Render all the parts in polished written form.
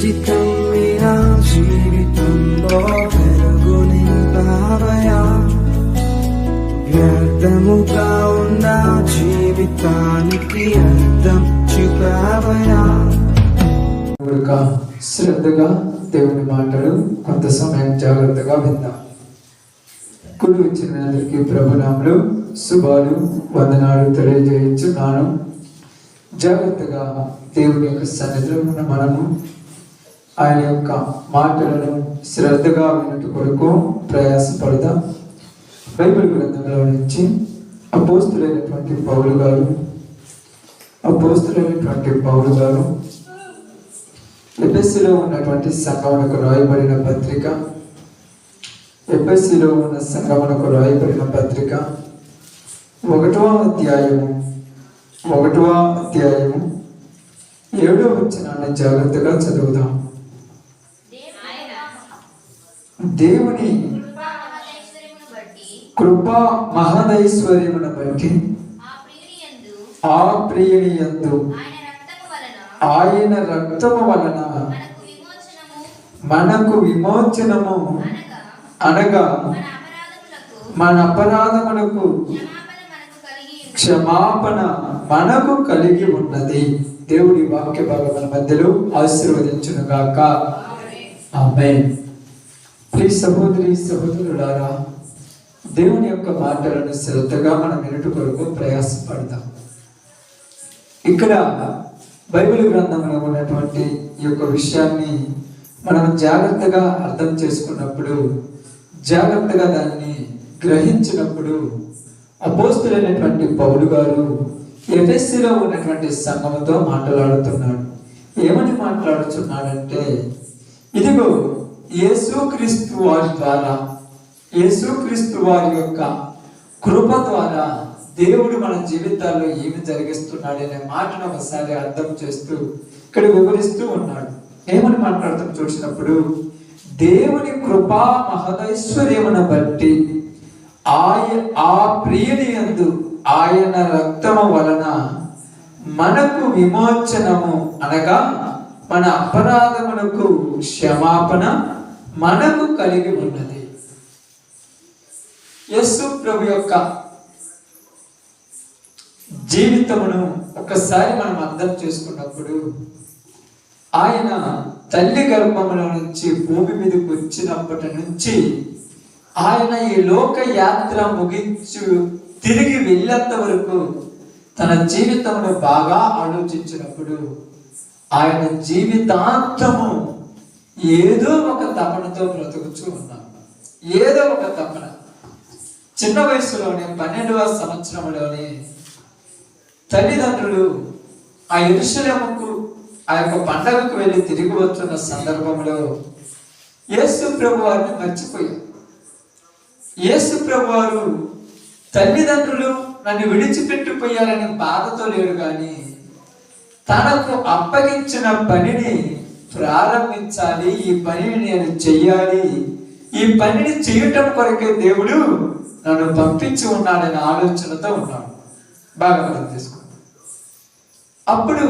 జీవితం మీరా జీవితంలో వెలుగు నింపావయా, వ్యర్థముగా ఉన్న జీవితానికి అర్థం చూపావయా. శ్రద్ధగా దేవుని మాటలు కొంత సమయం జాగ్రత్తగా విందాం. కుడి వచ్చిన అందరికీ ప్రభునామములు శుభాలు వందనాలు తెలియజేయించున్నాను. జాగ్రత్తగా దేవుని యొక్క సన్నిధిలో ఉన్న మనము ఆయన యొక్క మాటలను శ్రద్ధగా వినటు కొరకు ప్రయాసపడదాం. బైబిల్ గ్రంథంలో నుంచి అపోస్తులైనటువంటి పౌలు గారు ఎఫెసీలో ఉన్నటువంటి సంఘమునకు రాయబడిన పత్రిక, ఎఫెసీలో ఉన్న సంఘమునకు రాయబడిన పత్రిక 1వ అధ్యాయము 7వ వచనాన్ని జాగ్రత్తగా చదువుదాం. దేవుని కృపా మహదైశ్వర్యమును బట్టి ఆ ప్రియుని యందు ఆయన రక్తము వలన మనకు విమోచనము అనగా మన అపరాధములకు క్షమాపణ మనకు కలిగి ఉన్నది. దేవుడి వాక్య భాగముల మధ్యలో ఆశీర్వదించును గాక. ఆమేన్. ప్రియ సహోదరి సహోదరులారా, దేవుని యొక్క మాటలను శ్రద్ధగా మనం వినుట కొరకు ప్రయాసపడతాం. ఇక్కడ బైబిల్ గ్రంథంలో ఉన్నటువంటి ఈ యొక్క విషయాన్ని మనం జాగ్రత్తగా అర్థం చేసుకున్నప్పుడు, జాగ్రత్తగా దాన్ని గ్రహించినప్పుడు అపోస్తులైనటువంటి పౌలు గారు ఎఫెసీలో ఉన్నటువంటి సంఘముతో మాట్లాడుతున్నాడు. ఏమని మాట్లాడుతున్నాడంటే, ఇదిగో యేసుక్రీస్తు వారి యొక్క కృప ద్వారా దేవుడు మన జీవితాల్లో ఏమి జరిగిస్తున్నాడనే మాటను ఒకసారి అర్థం చేస్తూ ఇక్కడ వివరిస్తూ ఉన్నాడు. ఏమని మాట్లాడుతూ చూసినప్పుడు, దేవుని కృపా మహదైశ్వర్యమును బట్టి ఆ ప్రియుని యందు ఆయన రక్తము వలన మనకు విమోచనము అనగా మన అపరాధములకు క్షమాపణ మనకు కలిగి ఉన్నది. యేసు ప్రభు యొక్క జీవితమును ఒకసారి మనం అర్థం చేసుకున్నప్పుడు, ఆయన తల్లి గర్భముల నుంచి భూమి మీదకి వచ్చినప్పటి నుంచి ఆయన ఈ లోక యాత్ర ముగించు తిరిగి వెళ్ళేంత వరకు తన జీవితమును బాగా ఆలోచించినప్పుడు ఆయన జీవితాంతము ఏదో ఒక తపనతో బ్రతుకుతూ ఉన్నాడు. ఏదో ఒక తపన. చిన్న వయసులోనే 12వ సంవత్సరంలోనే తల్లిదండ్రులు ఆ యెరూషలేముకు ఆ యొక్క పండగకు వెళ్ళి తిరిగి వస్తున్న సందర్భంలో యేసు ప్రభు వారిని మర్చిపోయారు. యేసు ప్రభు వారు తల్లిదండ్రులు నన్ను విడిచిపెట్టిపోయారని బాధతో లేడు, కానీ తనకు అప్పగించిన పనిని ప్రారంభించాలి, ఈ పనిని నేను చెయ్యాలి, ఈ పనిని చేయటం కొరకే దేవుడు నన్ను పంపించి ఉన్నాడనే ఆలోచనతో ఉన్నాడు. బాగా అర్థం చేసుకోండి. అప్పుడు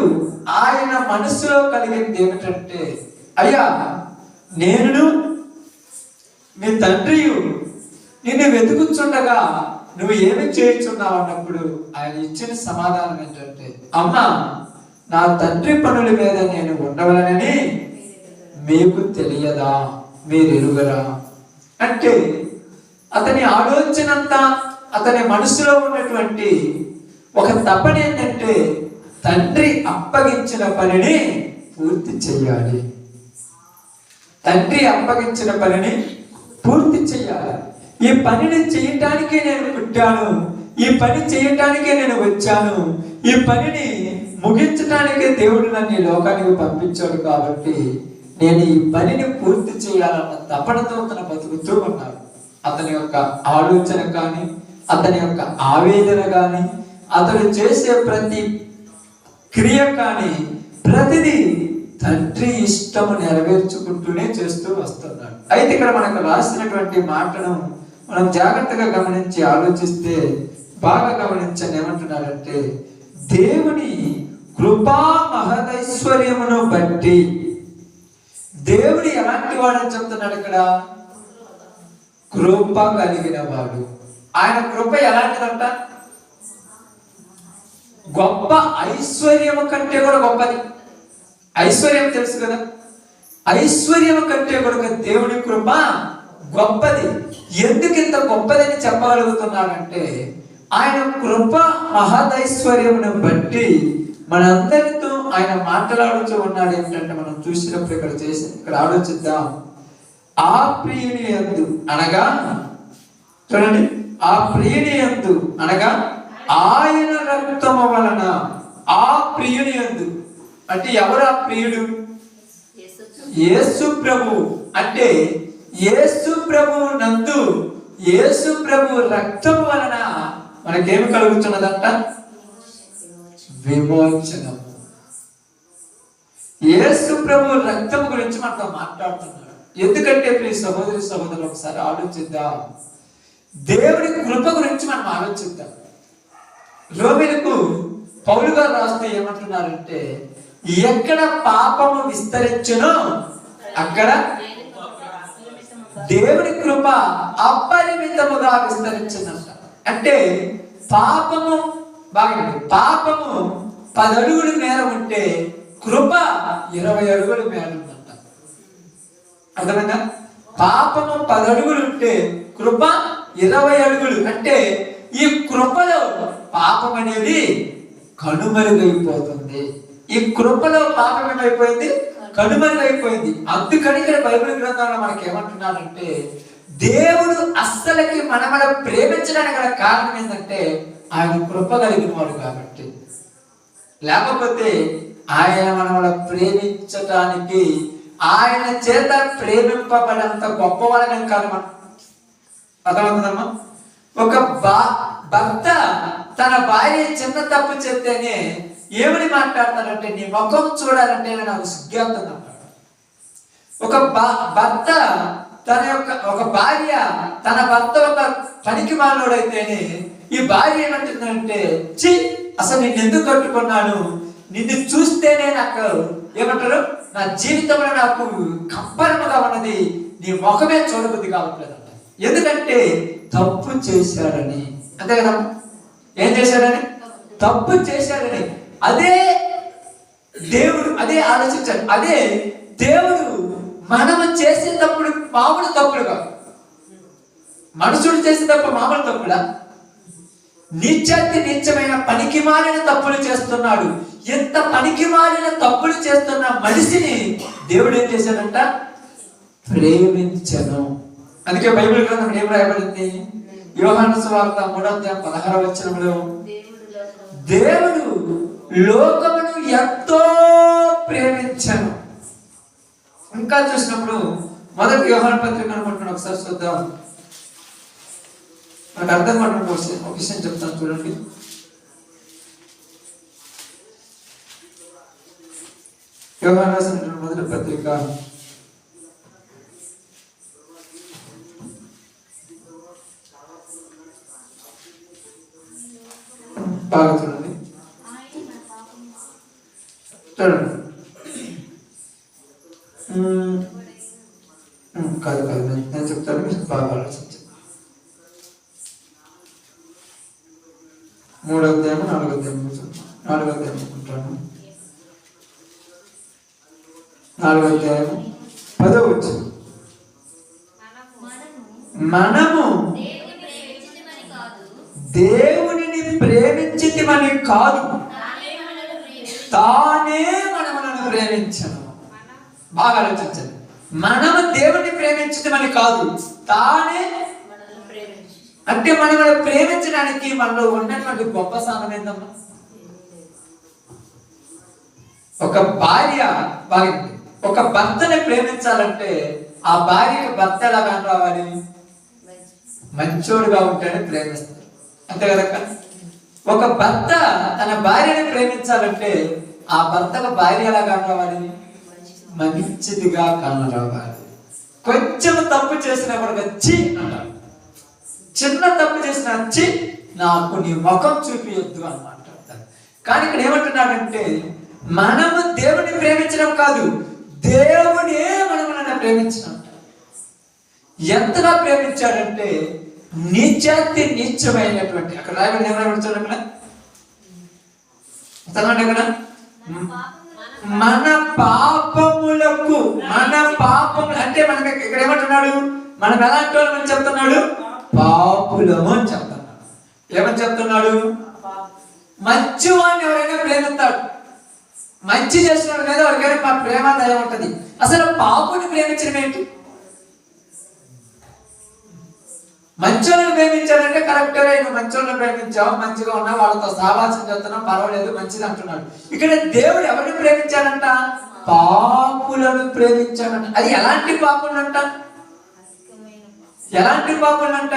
ఆయన మనసులో కలిగింది ఏమిటంటే, అయ్యా నేను నీ తండ్రియు నిన్ను వెతుకుచుండగా నువ్వు ఏమి చేయుచున్నావు అన్నప్పుడు ఆయన ఇచ్చిన సమాధానం ఏంటంటే, అమ్మా నా తండ్రి పనుల మీద నేను ఉండవలనని మీకు తెలియదా, మీరు ఎరుగరా? అంటే అతని ఆలోచనంతా, అతని మనసులో ఉన్నటువంటి ఒక తపన ఏంటంటే, తండ్రి అప్పగించిన పనిని పూర్తి చేయాలి. తండ్రి అప్పగించిన పనిని పూర్తి చేయాలి. ఈ పనిని చేయటానికే నేను పుట్టాను, ఈ పని చేయటానికే నేను వచ్చాను, ఈ పనిని ముగించటానికే దేవుడు నన్ను ఈ లోకానికి పంపించాడు, కాబట్టి నేను ఈ పనిని పూర్తి చేయాలన్న తపనతో తన బతుకుతూ ఉన్నాడు. అతని యొక్క ఆలోచన కానీ, అతని యొక్క ఆవేదన కానీ, అతడు చేసే ప్రతి క్రియ కానీ ప్రతిదీ తండ్రి ఇష్టము నెరవేర్చుకుంటూనే చేస్తూ వస్తున్నాడు. అయితే ఇక్కడ మనకు రాసినటువంటి మాటను మనం జాగ్రత్తగా గమనించి ఆలోచిస్తే బాగా గమనించండి. ఏమంటున్నాడంటే, దేవుని కృపా మహదైశ్వర్యమును బట్టి దేవుడు ఎలాంటి వాడని చెప్తున్నాడు ఇక్కడ? కృప కలిగిన వాడు. ఆయన కృప ఎలాంటిదంట? గొప్ప ఐశ్వర్యము కంటే కూడా గొప్పది. ఐశ్వర్యం తెలుసు కదా, ఐశ్వర్యము కంటే కూడా దేవుని కృప గొప్పది. ఎందుకు ఇంత గొప్పదని చెప్పగలుగుతున్నాడంటే ఆయన కృప మహదైశ్వర్యమును బట్టి మనందరితో ఆయన మాట్లాడుతూ ఉన్నాడు. ఏంటంటే మనం చూసినప్పుడు ఇక్కడ ఆలోచిద్దాం. ఆ ప్రియుని యందు అనగా, చూడండి, ఆ ప్రియుని యందు అనగా ఆయన రక్తము వలన, ఆ ప్రియుని యందు అంటే ఎవరు ఆ ప్రియుడు? యేసు ప్రభు. అంటే యేసు ప్రభు నందు, యేసు ప్రభు రక్తము వలన మనకేమి కలుగుతున్నదంట? విమోచనము. యేసు ప్రభు రక్తము గురించి మనతో మాట్లాడుతున్నాడు. ఎందుకంటే ప్లీజ్ సహోదరి సహోదరులు ఒకసారి ఆలోచిద్దాం. దేవుడి కృప గురించి మనం ఆలోచిద్దాం. రోమీయులకు పౌలు గారు రాస్తే ఏమంటున్నారంటే, ఎక్కడ పాపము విస్తరించునో అక్కడ దేవుడి కృప అపరిమితముగా విస్తరించిందంట. అంటే పాపము పాపము 10 అడుగుల మేర ఉంటే కృప 20 అడుగుల మేర ఉందంట. అర్థమైందా? పాపము 10 అడుగులు ఉంటే కృప 20 అడుగులు. అంటే ఈ కృపలో పాపం అనేది కనుమరుగైపోతుంది. ఈ కృపలో పాపం ఏమైపోయింది? కనుమరుగైపోయింది. అందుకని ఇక్కడ బైబిల్ గ్రంథంలో మనకి ఏమంటున్నాడంటే, దేవుడు అస్సలకి మనమల ప్రేమించడానికి గల కారణం ఏంటంటే ఆయన కృప కలిగిన వాడు కాబట్టి. లేకపోతే ఆయన మనమల ప్రేమించటానికి, ఆయన చేత ప్రేమింపబడంత గొప్పవాళ్ళని కాదు మనం. అర్థమవుతుందమ్మా? ఒక భర్త తన భార్య చిన్న తప్పు చేస్తేనే ఏమని మాట్లాడతాడంటే, నీ ముఖం చూడాలంటే నాకు సిగ్గేస్తుంది అంటాడు. ఒక భార్య తన భర్త ఒక పనికి మాలోడైతేనే ఈ భార్య ఏమంటుందంటే, చి అసలు నిన్ను ఎందుకు కట్టుకున్నాను, నిన్ను చూస్తేనే నాకు ఏమంటారు, నా జీవితంలో నాకు కంపరముగా ఉన్నది, నీ ముఖమే చూడబుద్ధి కావట్లేదు అంట. ఎందుకంటే తప్పు చేశాడని. అంతే కదా? ఏం చేశాడని? తప్పు చేశాడని. అదే దేవుడు అదే ఆలోచించాడు. అదే దేవుడు మనము చేసే తప్పుడు మామూలు తప్పులు కాదు. మనుషుడు చేసే తప్పు మామూలు తప్పుడా? నీచమైన పనికి మాలిన తప్పులు చేస్తున్నాడు. ఎంత పనికి మాలిన తప్పులు చేస్తున్న మనిషిని దేవుడు ఏం చేశాడంట? ప్రేమించను. అందుకే బైబిల్ గ్రంథం ఏం రాయబడింది? యోహాను సువార్త 3:16 దేవుడు లోకమును ఎంతో ప్రేమించను. ఇంకా చూసినప్పుడు 1 యోహాను పత్రిక అనుకుంటున్నాను, ఒకసారి చూద్దాం. నాకు అర్థం పడిన ఒక విషయం చెప్తాను, చూడండి. యోహాను రాసిన 1 పత్రిక 1 చూడండి. చూడండి, కాదు నేను చెప్తాను, మీరు బాగా ఆలోచించండి. 3వ అధ్యాయం 4వ అధ్యాయం అనుకుంటాను. 4వ అధ్యాయం 10వ వచనం. మనము దేవునిని ప్రేమించితిమని కాదు, తానే మనలను ప్రేమించను. బాగా ఆలోచించండి. మనము దేవుని ప్రేమించితిమని కాదు, తానే. అంటే మనల్ని ప్రేమించడానికి మనలో ఉన్నటువంటి గొప్ప సాధనం ఏంటమ్మా? ఒక భార్య బాగుంది, ఒక భర్తని ప్రేమించాలంటే ఆ భార్యకి భర్త ఎలా రావాలి? మంచోడుగా ఉంటేనే ప్రేమిస్తారు. అంతే కదా? ఒక భర్త తన భార్యని ప్రేమించాలంటే ఆ భర్తకు భార్య ఎలా కానరావాలి? మంచిదిగా కానరావాలి. కొంచెం తప్పు చేసినప్పుడు చి అంటారు, చిన్న తప్పు చేసిన చి నాకు నీ ముఖం చూపియొద్దు అని మాట్లాడతారు. కానీ ఇక్కడ ఏమంటున్నాడంటే, మనము దేవుని ప్రేమించడం కాదు, దేవుడే మన ప్రేమించినట్ట. ఎంతగా ప్రేమించాడంటే నీచాతి నీచమైనటువంటి, అక్కడ రాయబడి ఏమైనా చూడండి అక్కడ మన పాపములకు, మన పాపములు అంటే మనకి ఇక్కడ ఏమంటున్నాడు, మనం ఎలాంటి వాళ్ళని చెప్తున్నాడు, పాపులము అని చెప్తున్నాడు. ఏమని చెప్తున్నాడు, మంచి వాడిని ఎవరైనా ప్రేమిస్తాడు, మంచి చేసిన వాడి మీద ఎవరికైనా మా ప్రేమ దయ ఉంటది. అసలు పాపుని ప్రేమించడం ఏంటి? మంచోళ్ళని ప్రేమించాడంటే కరెక్ట్గా నువ్వు మంచోళ్ళని ప్రేమించావు, మంచిగా ఉన్నావు, వాళ్ళతో సహవాసం చేస్తున్నావు, పర్వాలేదు, మంచిది అంటున్నాడు. ఇక్కడ దేవుడు ఎవరిని ప్రేమించాడంట, పాపులను ప్రేమించాడంట. అది ఎలాంటి పాపులంట, ఎలాంటి పాపులంట,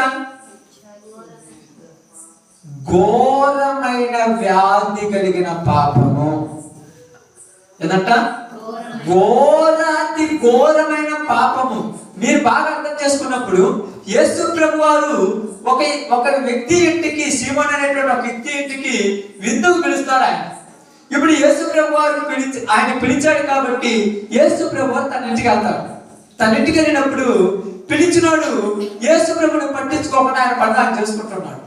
ఘోరమైన వ్యాధి కలిగిన పాపము. ఏదంట, ఘోరాతి ఘోరమైన పాపము. మీరు బాగా అర్థం చేసుకున్నప్పుడు యేసు ప్రభు వారు ఒక వ్యక్తి ఇంటికి, సీమోన్ అనేటువంటి ఒక వ్యక్తి ఇంటికి విందుకు పిలుస్తాడు ఆయన. ఇప్పుడు యేసు ప్రభు వారు ఆయన పిలిచాడు కాబట్టి యేసు ప్రభు వారు తన ఇంటికి వెళ్తాడు. తన ఇంటికి వెళ్ళినప్పుడు పిలిచినోడు యేసు ప్రభుని పట్టించుకోకుండా ఆయన పని చేసుకుంటున్నాడు.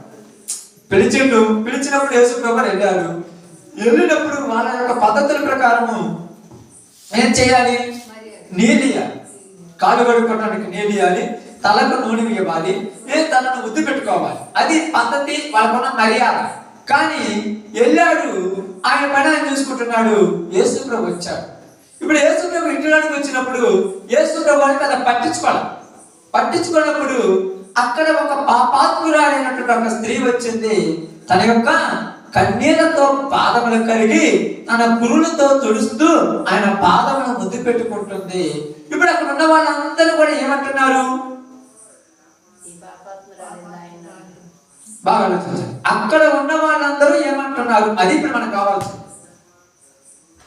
పిలిచినప్పుడు యేసు ప్రభు వెళ్ళారు. వెళ్ళినప్పుడు వాళ్ళ యొక్క పద్ధతుల ప్రకారము ఏం చేయాలి, నీళ్ళియాలి, కాలు కడుక్కోవడానికి నీళ్ళియాలి, తలకు నూనె ఇవ్వాలి, తనను ముద్దు పెట్టుకోవాలి. అది పద్ధతి, వాళ్ళకున్న మర్యాద. కానీ వెళ్ళాడు, ఆయన పని ఆయన చూసుకుంటున్నాడు. యేసు ప్రభు వచ్చాడు. ఇప్పుడు యేసు ప్రభు ఇంటిలోకి వచ్చినప్పుడు యేసు ప్రభు అని తన పట్టించుకున్నప్పుడు అక్కడ ఒక పాపాత్మురాలైనటువంటి ఒక స్త్రీ వచ్చింది. తన యొక్క కన్నీళ్లతో పాదములు కరిగి తన పురులతో తుడుస్తూ ఆయన పాదములను ముద్దు పెట్టుకుంటుంది. ఇప్పుడు అక్కడ ఉన్న వాళ్ళందరూ కూడా ఏమంటున్నారు, బాగా ఆలోచించారు. అక్కడ ఉన్న వాళ్ళందరూ ఏమంటున్నారు, అది ఇప్పుడు మనకు కావాల్సింది.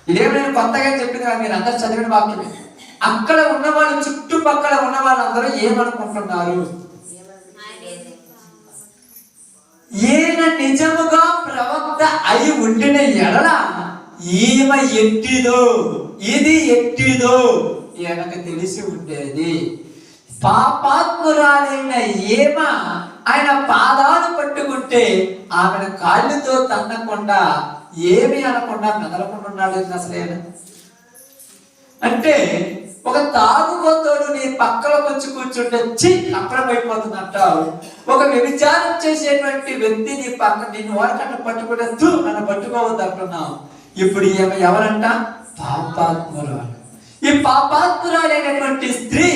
ఇదేమి నేను కొత్తగా చెప్పింది కాదు, మీరు అందరూ చదివిన వాక్యమే. అక్కడ ఉన్న వాళ్ళు, చుట్టుపక్కల ఉన్న వాళ్ళందరూ ఏమనుకుంటున్నారు, ఈయన నిజముగా ప్రవక్త అయి ఉండిన ఎడల ఈమె ఎట్టిదో, ఇది ఎట్టిదో ఈయనకు తెలిసి ఉండేది. పాపాత్మురాలైన ఈమె ఆయన పాదాలు పట్టుకుంటే ఆమెను కాళ్ళతో తన్నకుండా, ఏమి అనకుండా మెదలకుండా ఉన్నాడు. అసలు అంటే ఒక తాగుబోతోడు నీ పక్కన వచ్చి కూర్చుంటే అప్రమైపోతుందంటావు. ఒక వ్యభిచారం చేసేటువంటి వ్యక్తి నీ పక్క నిన్ను వారికట్ట పట్టుకుంటే నన్ను పట్టుకోవద్దు అంటున్నావు. ఇప్పుడు ఈమె ఎవరంట, పాపాత్మురాలు. ఈ పాపాత్మురాలైనటువంటి స్త్రీ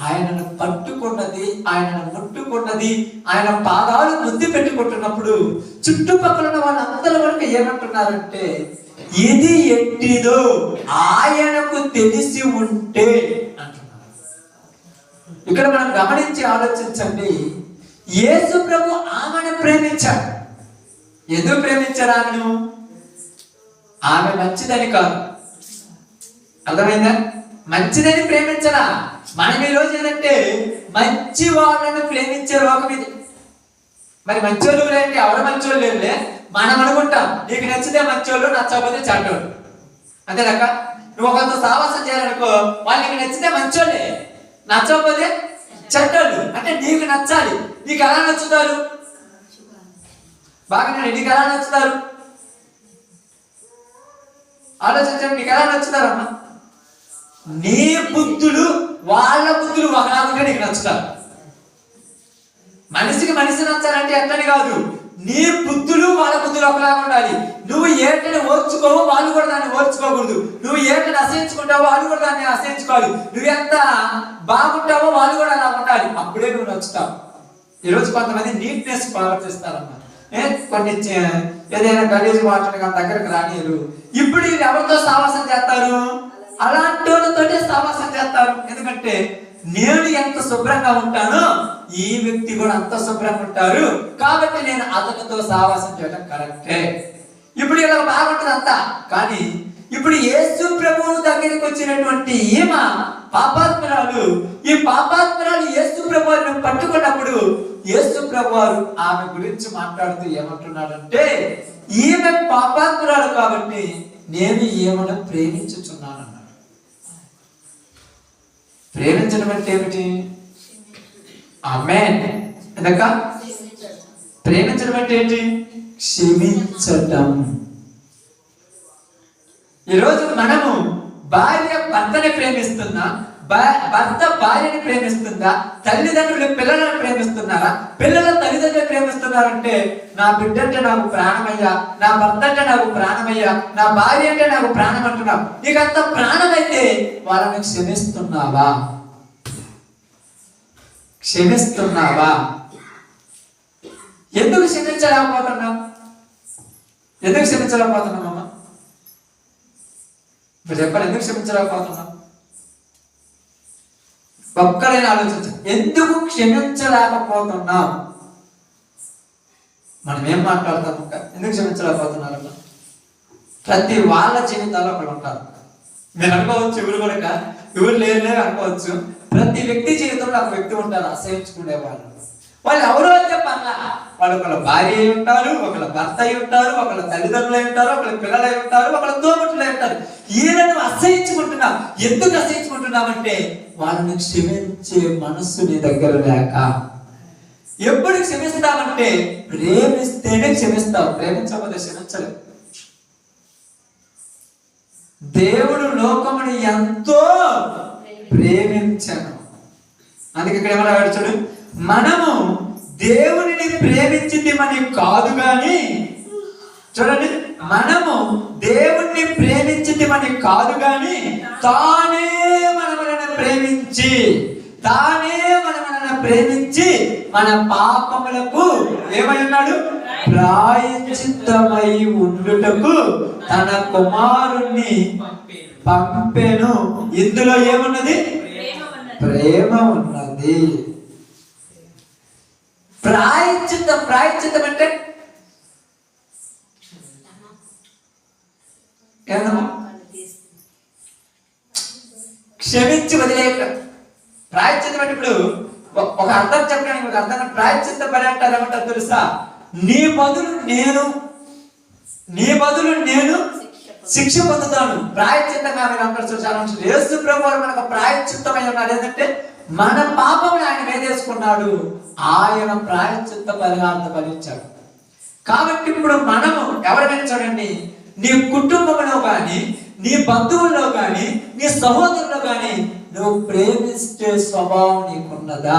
ఆయనను పట్టుకున్నది, ఆయనను ముట్టుకున్నది, ఆయన పాదాలు ముద్దు పెట్టుకుంటున్నప్పుడు చుట్టుపక్కల ఉన్న వాళ్ళందరూ వరకు ఏమంటున్నారంటే, ఇది ఎట్టిదో ఆయనకు తెలిసి ఉంటే అంటున్నారు. ఇక్కడ మనం గమనించి ఆలోచించండి. యేసు ప్రభు ఆమెను ప్రేమించాడు. ఎందుకు ప్రేమించారు ఆమెను? ఆమె మంచిదని కాదు, అర్థమైందా? మంచిదని ప్రేమించరా. మనం ఈరోజు ఏంటంటే మంచి వాళ్ళను ప్రేమించే లోకం ఇది. మరి మంచోళ్ళు లేండి, ఎవరు మంచోళ్ళు లేదులే మనం అనుకుంటాం. నీకు నచ్చితే మంచోళ్ళు, నచ్చకపోతే చెడ్డోళ్ళు. అంతేనాక నువ్వు ఒకరితో సావాసం చేయాలనుకో, వాళ్ళు నీకు నచ్చితే మంచోళ్ళే, నచ్చకపోతే చెడ్డోళ్ళు. అంటే నీకు నచ్చాలి. నీకు ఎలా నచ్చుతారు? బాగా నీకు ఎలా నచ్చుతారు ఆలోచించండి. నీకు ఎలా నచ్చుతారమ్మా? నీ బుద్ధులు వాళ్ళ బుద్ధులు ఒకలాగా నీకు నచ్చుతారు. మనిషికి మనిషి నచ్చాలంటే ఎట్లని కాదు, నీ బుద్ధులు వాళ్ళ బుద్ధులు ఒకలాగా ఉండాలి. నువ్వు ఏటని ఓర్చుకోవు, వాళ్ళు కూడా దాన్ని ఓర్చుకోకూడదు. నువ్వు ఏటని అసహించుకుంటావో వాళ్ళు కూడా దాన్ని అసహించుకోవాలి. నువ్వు ఎంత బాగుంటావో వాళ్ళు కూడా అలా ఉండాలి. అప్పుడే నువ్వు నచ్చుతావు. ఈరోజు కొంతమంది నీట్నెస్ ప్రవర్తిస్తారమ్మా. కొన్ని ఏదైనా గలీజ్ వాటర్ దగ్గరకు రానియరు. ఇప్పుడు వీళ్ళు ఎవరితో సావాసం చేస్తారు? అలాంటి వాళ్ళతోటే సావాసం చేస్తారు. ఎందుకంటే నేను ఎంత శుభ్రంగా ఉంటానో ఈ వ్యక్తి కూడా అంత శుభ్రంగా ఉంటారు, కాబట్టి నేను అతనితో సావాసం చేయడం కరెక్టే. ఇప్పుడు ఇలా బాగుంటుంది అంతా. కానీ ఇప్పుడు యేసు ప్రభువు దగ్గరికి వచ్చినటువంటి ఈమె పాపాత్మరాలు. ఈ పాపాత్మరాలు యేసు ప్రభువును పట్టుకున్నప్పుడు యేసు ప్రభువారు ఆమె గురించి మాట్లాడుతూ ఏమంటున్నాడంటే, ఈమె పాపాత్మరాలు కాబట్టి నేను ఈమెను ప్రేమించుచున్నాను అన్నాడు. ప్రేమించడం అంటే ఏమిటి? ఆమేన్. ఎందుక ప్రేమించడం అంటే ఏంటి? క్షమించటం. ఈరోజు మనము భార్య భర్తని ప్రేమిస్తున్నా, భర్త భార్యని ప్రేమిస్తుందా? తల్లిదండ్రులు పిల్లలను ప్రేమిస్తున్నారా? పిల్లల తల్లిదండ్రులు ప్రేమిస్తున్నారంటే నా బిడ్డ అంటే నాకు ప్రాణమయ్యా, నా భర్త అంటే నాకు ప్రాణమయ్యా, నా భార్య అంటే నాకు ప్రాణం అంటున్నావు. నీకు అంత ప్రాణమైతే వాళ్ళని క్షమిస్తున్నావా? క్షమిస్తున్నావా? ఎందుకు క్షమించలేకపోతున్నావు? ఎందుకు క్షమించలేకపోతున్నామమ్మా? ఇప్పుడు చెప్పాలి, ఎందుకు క్షమించలేకపోతున్నావు? ఒక్కడైనా ఆలోచించు, ఎందుకు క్షమించలేకపోతున్నావు? మనం ఏం మాట్లాడతాం? ఎందుకు క్షమించలేకపోతున్నారమ్మా? ప్రతి వాళ్ళ జీవితాల్లో ఒకరు ఉంటారు. మీరు అనుకోవచ్చు ఎవరు కూడా ఎవరు లేరు అనుకోవచ్చు. ప్రతి వ్యక్తి జీవితంలో ఒక వ్యక్తి ఉంటారు అసహించుకునే వాళ్ళు. వాళ్ళు ఎవరు అయితే పర్లా, వాళ్ళు ఒకళ్ళ భార్య అయి ఉంటారు, ఒకళ్ళ భర్త అయి ఉంటారు, ఒకళ్ళ తల్లిదండ్రులు అయి ఉంటారు, ఒకళ్ళ పిల్లలు అయి ఉంటారు, ఒకళ్ళ తోబుట్టులు అయి ఉంటారు. ఈయనను అసహించుకుంటున్నాం. ఎందుకు అసహించుకుంటున్నామంటే వాళ్ళని క్షమించే మనస్సు నీ దగ్గర లేక. ఎప్పుడు క్షమిస్తామంటే ప్రేమిస్తేనే క్షమిస్తావు, ప్రేమించకపోతే క్షమించలేవు. దేవుడు లోకముని ఎంతో ప్రేమించను. అందుకే ఇక్కడ ఏమన్నా చూడు, మనము దేవునిని ప్రేమించింది కాదు గాని, చూడండి, మనము దేవుణ్ణి ప్రేమించింది కాదు గాని తానే మనలను ప్రేమించి మన పాపములకు ఏమై ఉన్నాడు? ప్రాయశ్చిత్తమై ఉండుటకు తన కుమారుణ్ణి పంపెను. ఇందులో ఏమున్నది? ప్రేమ ఉన్నది. ప్రాయశ్చిత్తం అంటే క్షమించి వదిలేక. ప్రాయశ్చిత్తం అంటే ఇప్పుడు ఒక అర్థం చెప్పడానికి ఒక అర్థం. ప్రాయశ్చిత్త పని అంటారు ఏమంటారు తెలుసా? నీ బదులు నేను శిక్ష పొందుతాను. ప్రాయశ్చిత్తంగా చాలా యేసు ప్రభువు మనకు ప్రాయశ్చిత్తమై ఉన్నాడు. ఏంటంటే మన పాపమును ఆయన వేదేసుకున్నాడు, ఆయన ప్రాయశ్చిత్త పరిహారం ఫలించాడు. కాబట్టి ఇప్పుడు మనము ఎవరైనా చూడండి, నీ కుటుంబంలో కానీ, నీ బంధువుల్లో కానీ, నీ సహోదరుల్లో కానీ నువ్వు ప్రేమిస్తే స్వభావం నీకున్నదా?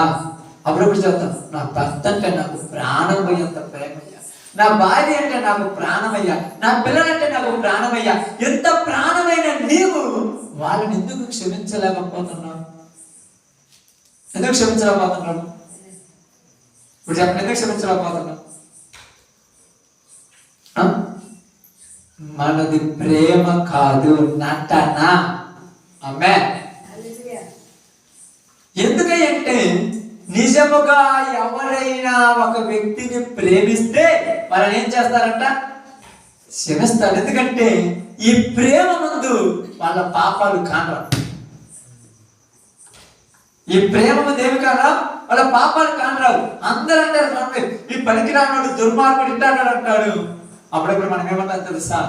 అప్పుడప్పుడు చెప్తాను, నా భర్త అంటే నాకు ప్రాణమయ్యంత ప్రేమయ్యా, నా భార్య అంటే నాకు ప్రాణమయ్యా, నా పిల్లలంటే నాకు ప్రాణమయ్యా. ఎంత ప్రాణమైన నీవు వాళ్ళని ఎందుకు క్షమించలేకపోతున్నావు? ఎందుకు క్షమించలేకపోతున్నాడు? ఇప్పుడు చెప్పండి, ఎందుకు క్షమించలేకపోతున్నావు? మనది ప్రేమ కాదు, నటన. ఆమేన్. ఎందుకంటే నిజముగా ఎవరైనా ఒక వ్యక్తిని ప్రేమిస్తే వాళ్ళని ఏం చేస్తారంట? క్షమిస్తారు. ఎందుకంటే ఈ ప్రేమ ముందు వాళ్ళ పాపాలు కానరావు. ఈ ప్రేమ ముందు ఏమి కానరావు? వాళ్ళ పాపాలు కానరావు. అందరూ అంటారు ఈ పనికిరాడు దుర్మార్గుడు ఇట్టాడు అంటాడు. అప్పుడప్పుడు మనం ఏమంటారు తెలుసా?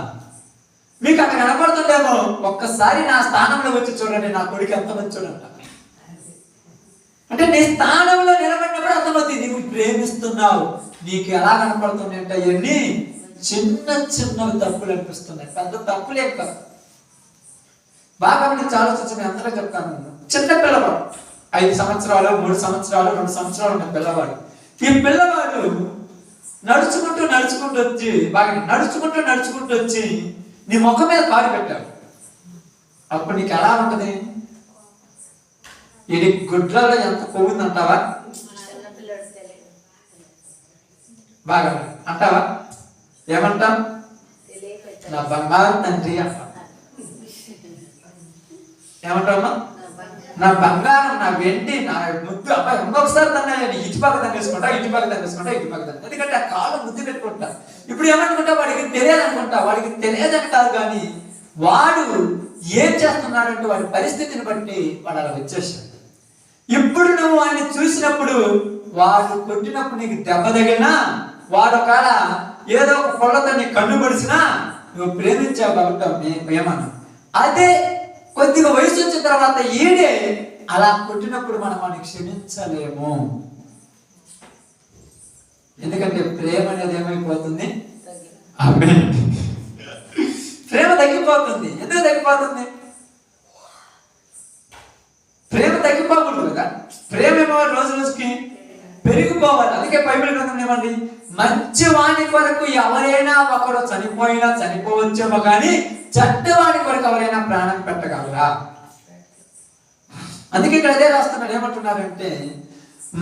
మీకు అక్కడ కనపడుతుండేమో, ఒక్కసారి నా స్థానంలో వచ్చి చూడండి, నా కొడుకు ఎంత మంచోడు అంట. అంటే నీ స్థానంలో నిలబడినప్పుడు అర్థమవుతుంది నీవు ప్రేమిస్తున్నావు. నీకు ఎలా కనపడుతుంది అంటే అవన్నీ చిన్న చిన్నవి తప్పులు అనిపిస్తున్నాయి, పెద్ద తప్పులే కాదు. బాగా నేను ఆలోచించి అంతగా చెప్తాను. చిన్న పిల్లవాడు 5 సంవత్సరాలు 3 సంవత్సరాలు 2 సంవత్సరాలు ఉన్న పిల్లవాడు. ఈ పిల్లవాడు నడుచుకుంటూ వచ్చి బాగా నడుచుకుంటూ వచ్చి నీ ముఖం మీద కారు పెట్టాడు. అప్పుడు నీకు ఎలా ఉంటది? ఇది గుడ్లలో ఎంత కొవ్వుందంటావా? బాగా అంటావా? ఏమంటాం? నా బంగారు తండ్రి అంటాం. ఏమంటావమ్మా? నా బంగారం, నా వెండి, నా ముద్దు. అబ్బాయి ఇంకొకసారి తన ఇటుపక్క తగ్గేసుకుంటా. ఎందుకంటే ఆ కాలు ముద్దు పెట్టుకుంటా. ఇప్పుడు ఏమనుకుంటా? వాడికి తెలియదని కాదు, కానీ వాడు ఏం చేస్తున్నాడంటే వాడి పరిస్థితిని బట్టి వాడు అలా వచ్చేసాడు. ఇప్పుడు నువ్వు ఆయన చూసినప్పుడు, వాడు కొట్టినప్పుడు నీకు దెబ్బ తగిలినా, వాడు ఒకవేళ ఏదో ఒక పొల్లతో నీ కన్ను పొడిచినా నువ్వు ప్రేమించావు కాబట్టి ఏమన్నా. అదే కొద్దిగా వయసు వచ్చిన తర్వాత ఈడే అలా కొట్టినప్పుడు మనం వాడిని క్షమించలేము. ఎందుకంటే ప్రేమ అనేది ఏమైపోతుంది? ఆమేన్. ప్రేమ తగ్గిపోతుంది. ఎందుకు తగ్గిపోతుంది? ప్రేమ తగ్గిపోకూడదు కదా. ప్రేమ ఏమో రోజు రోజుకి పెరిగిపోవాలి. అందుకే బైబిల్ గ్రంథం ఏమండి, మంచి వాణి కొరకు ఎవరైనా ఒకరు చనిపోయినా చనిపోవచ్చేమో కానీ చెడ్డవాడి కొరకు ఎవరైనా ప్రాణం పెట్టగలరా? అందుకే ఇక్కడ అదే రాస్తున్నాడు. ఏమంటున్నారంటే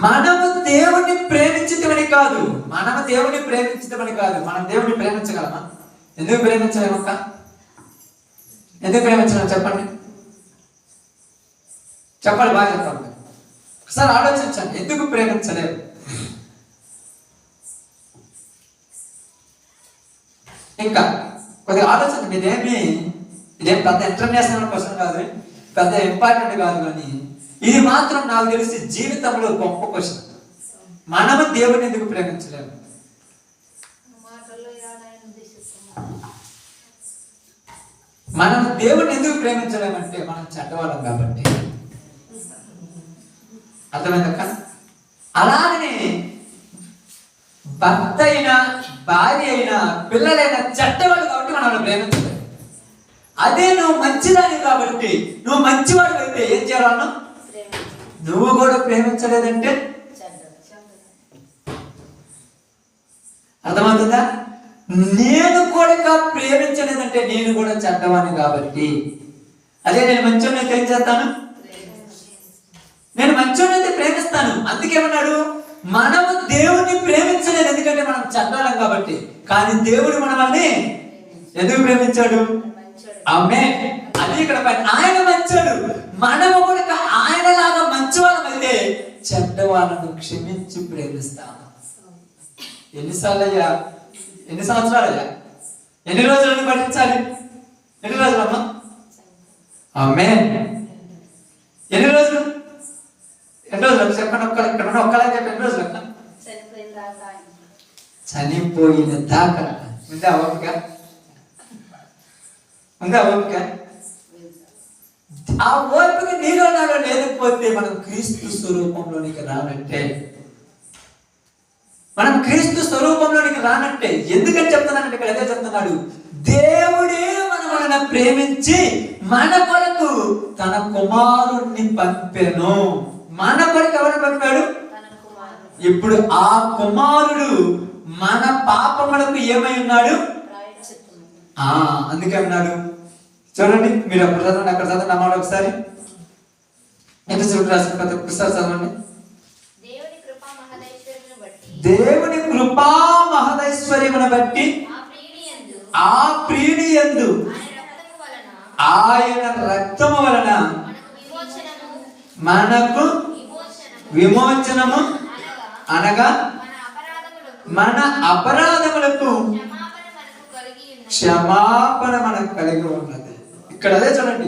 మనము దేవుణ్ణి ప్రేమించటమని కాదు, మనము దేవుణ్ణి ప్రేమించటమని కాదు. మనం దేవుణ్ణి ప్రేమించగలమా? ఎందుకు ప్రేమించలేమక్క? ఎందుకు ప్రేమించలేము చెప్పండి, చెప్పండి, బాగా చెప్పండి. ఒకసారి ఆలోచించండి, ఎందుకు ప్రేమించలేము? ఇంకా కొద్దిగా ఆలోచన. ఇదేం పెద్ద ఇంటర్నేషనల్ క్వశ్చన్ కాదు, పెద్ద ఇంపార్టెంట్ కాదు, కానీ ఇది మాత్రం నాకు తెలిసి జీవితంలో గొప్ప క్వశ్చన్. మనము దేవుని ఎందుకు ప్రేమించలేము? మనం దేవుని ఎందుకు ప్రేమించలేమంటే మనం చెడ్డవాళ్ళం కాబట్టి. అర్థమైందక్క? అలాగనే భర్త అయినా భార్య అయినా పిల్లలైనా చెడ్డవాళ్ళు కాబట్టి మనం వాళ్ళని ప్రేమించలేము. అదే నువ్వు మంచిదాని కాబట్టి, నువ్వు మంచివాడు అయితే ఏం చేయాలను? నువ్వు కూడా ప్రేమించలేదంటే అర్థమవుతుందా? నేను కూడా ప్రేమించలేదంటే నేను కూడా చెడ్డవాణ్ణి కాబట్టి. అదే నేను మంచోనైతే ఏం చేస్తాను? నేను మంచోనైతే ప్రేమిస్తాను. అందుకేమన్నాడు, మనము దేవుణ్ణి ప్రేమించలేదు ఎందుకంటే మనం చెడ్డవాళ్ళం కాబట్టి. కానీ దేవుడు మనల్ని ఎందుకు ప్రేమించాడు? ఆమేన్. అది ఇక్కడ ఆయన మంచోడు. మనము కూడా ఆయనలాగా మంచివాళ్ళం అయితే చెడ్డవాళ్ళను క్షమించి ప్రేమిస్తాము. ఎన్నిసార్లు అయ్యా? ఎన్ని సంవత్సరాలయ్యా? ఎన్ని రోజులను పఠించాలి? ఎన్ని రోజులమ్మా? ఆమేన్. ఎన్ని రోజులు? ఎన్ని రోజులు చెప్పండి. ఒక్కలా చెప్పండి. ఎన్ని రోజులు? చనిపోయిన దాకా. ఉందా ఓపిక? ఉందా ఓపిక? ఆ ఓపిక నీలో నాలో లేకపోతే మనం క్రీస్తు స్వరూపంలోనికి రానంటే, మనం క్రీస్తు స్వరూపంలోనికి రానంటే. ఎందుకని చెప్తున్నానంటే ఇక్కడ అదే చెప్తున్నాడు, దేవుడే మనల్ని ప్రేమించి మన కొరకు తన కుమారుణ్ణి పంపెను. మన కొరకు ఎవరు పంపాడు? ఇప్పుడు ఆ కుమారుడు మన పాపములకు ఏమై ఉన్నాడు? అందుకే అన్నాడు. చూడండి, మీరు అప్పుడు చదవండి, అక్కడ చదవండి అమ్మాడు ఒకసారి. ఎంత చూడు రాసిన ఒకసారి చదవండి. దేవుని కృపా మహదైశ్వర్యమును బట్టి ఆ ప్రియుని యందు ఆయన రక్తము వలన మనకు విమోచనము, అనగా మన అపరాధములకు క్షమాపణ మనకు కలిగి ఉన్నది. ఇక్కడ అదే చూడండి,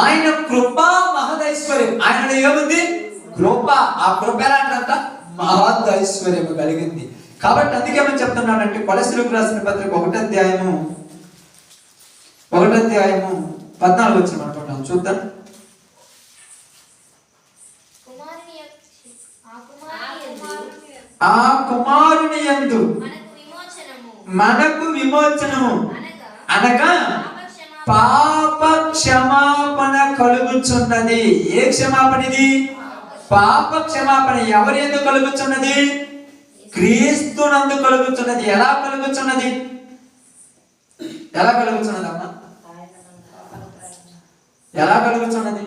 ఆయన కృపా మహదైశ్వర్యం. ఆయన ఏముంది? కృప. ఆ కృప ఎలాంటిదంట? మహదైశ్వర్యము కలిగింది. కాబట్టి అందుకేమని చెప్తున్నాడంటే కొలస్సీలకు రాసిన పత్రిక 1వ అధ్యాయము 14 వచ్చిన అనుకుంటాం, చూద్దాం. ఆ కుమారుని యందు మనకు విమోచనము, అనగా పాప క్షమాపణ కలుగుచున్నది. ఏ క్షమాపణ ఇది? పాప క్షమాపణ. ఎవరి యందు కలుగుచున్నది? క్రీస్తునందు కలుగుచున్నది. ఎలా కలుగుచున్నది? ఎలా కలుగుచున్నది అమ్మా? ఎలా కలుగుచున్నది?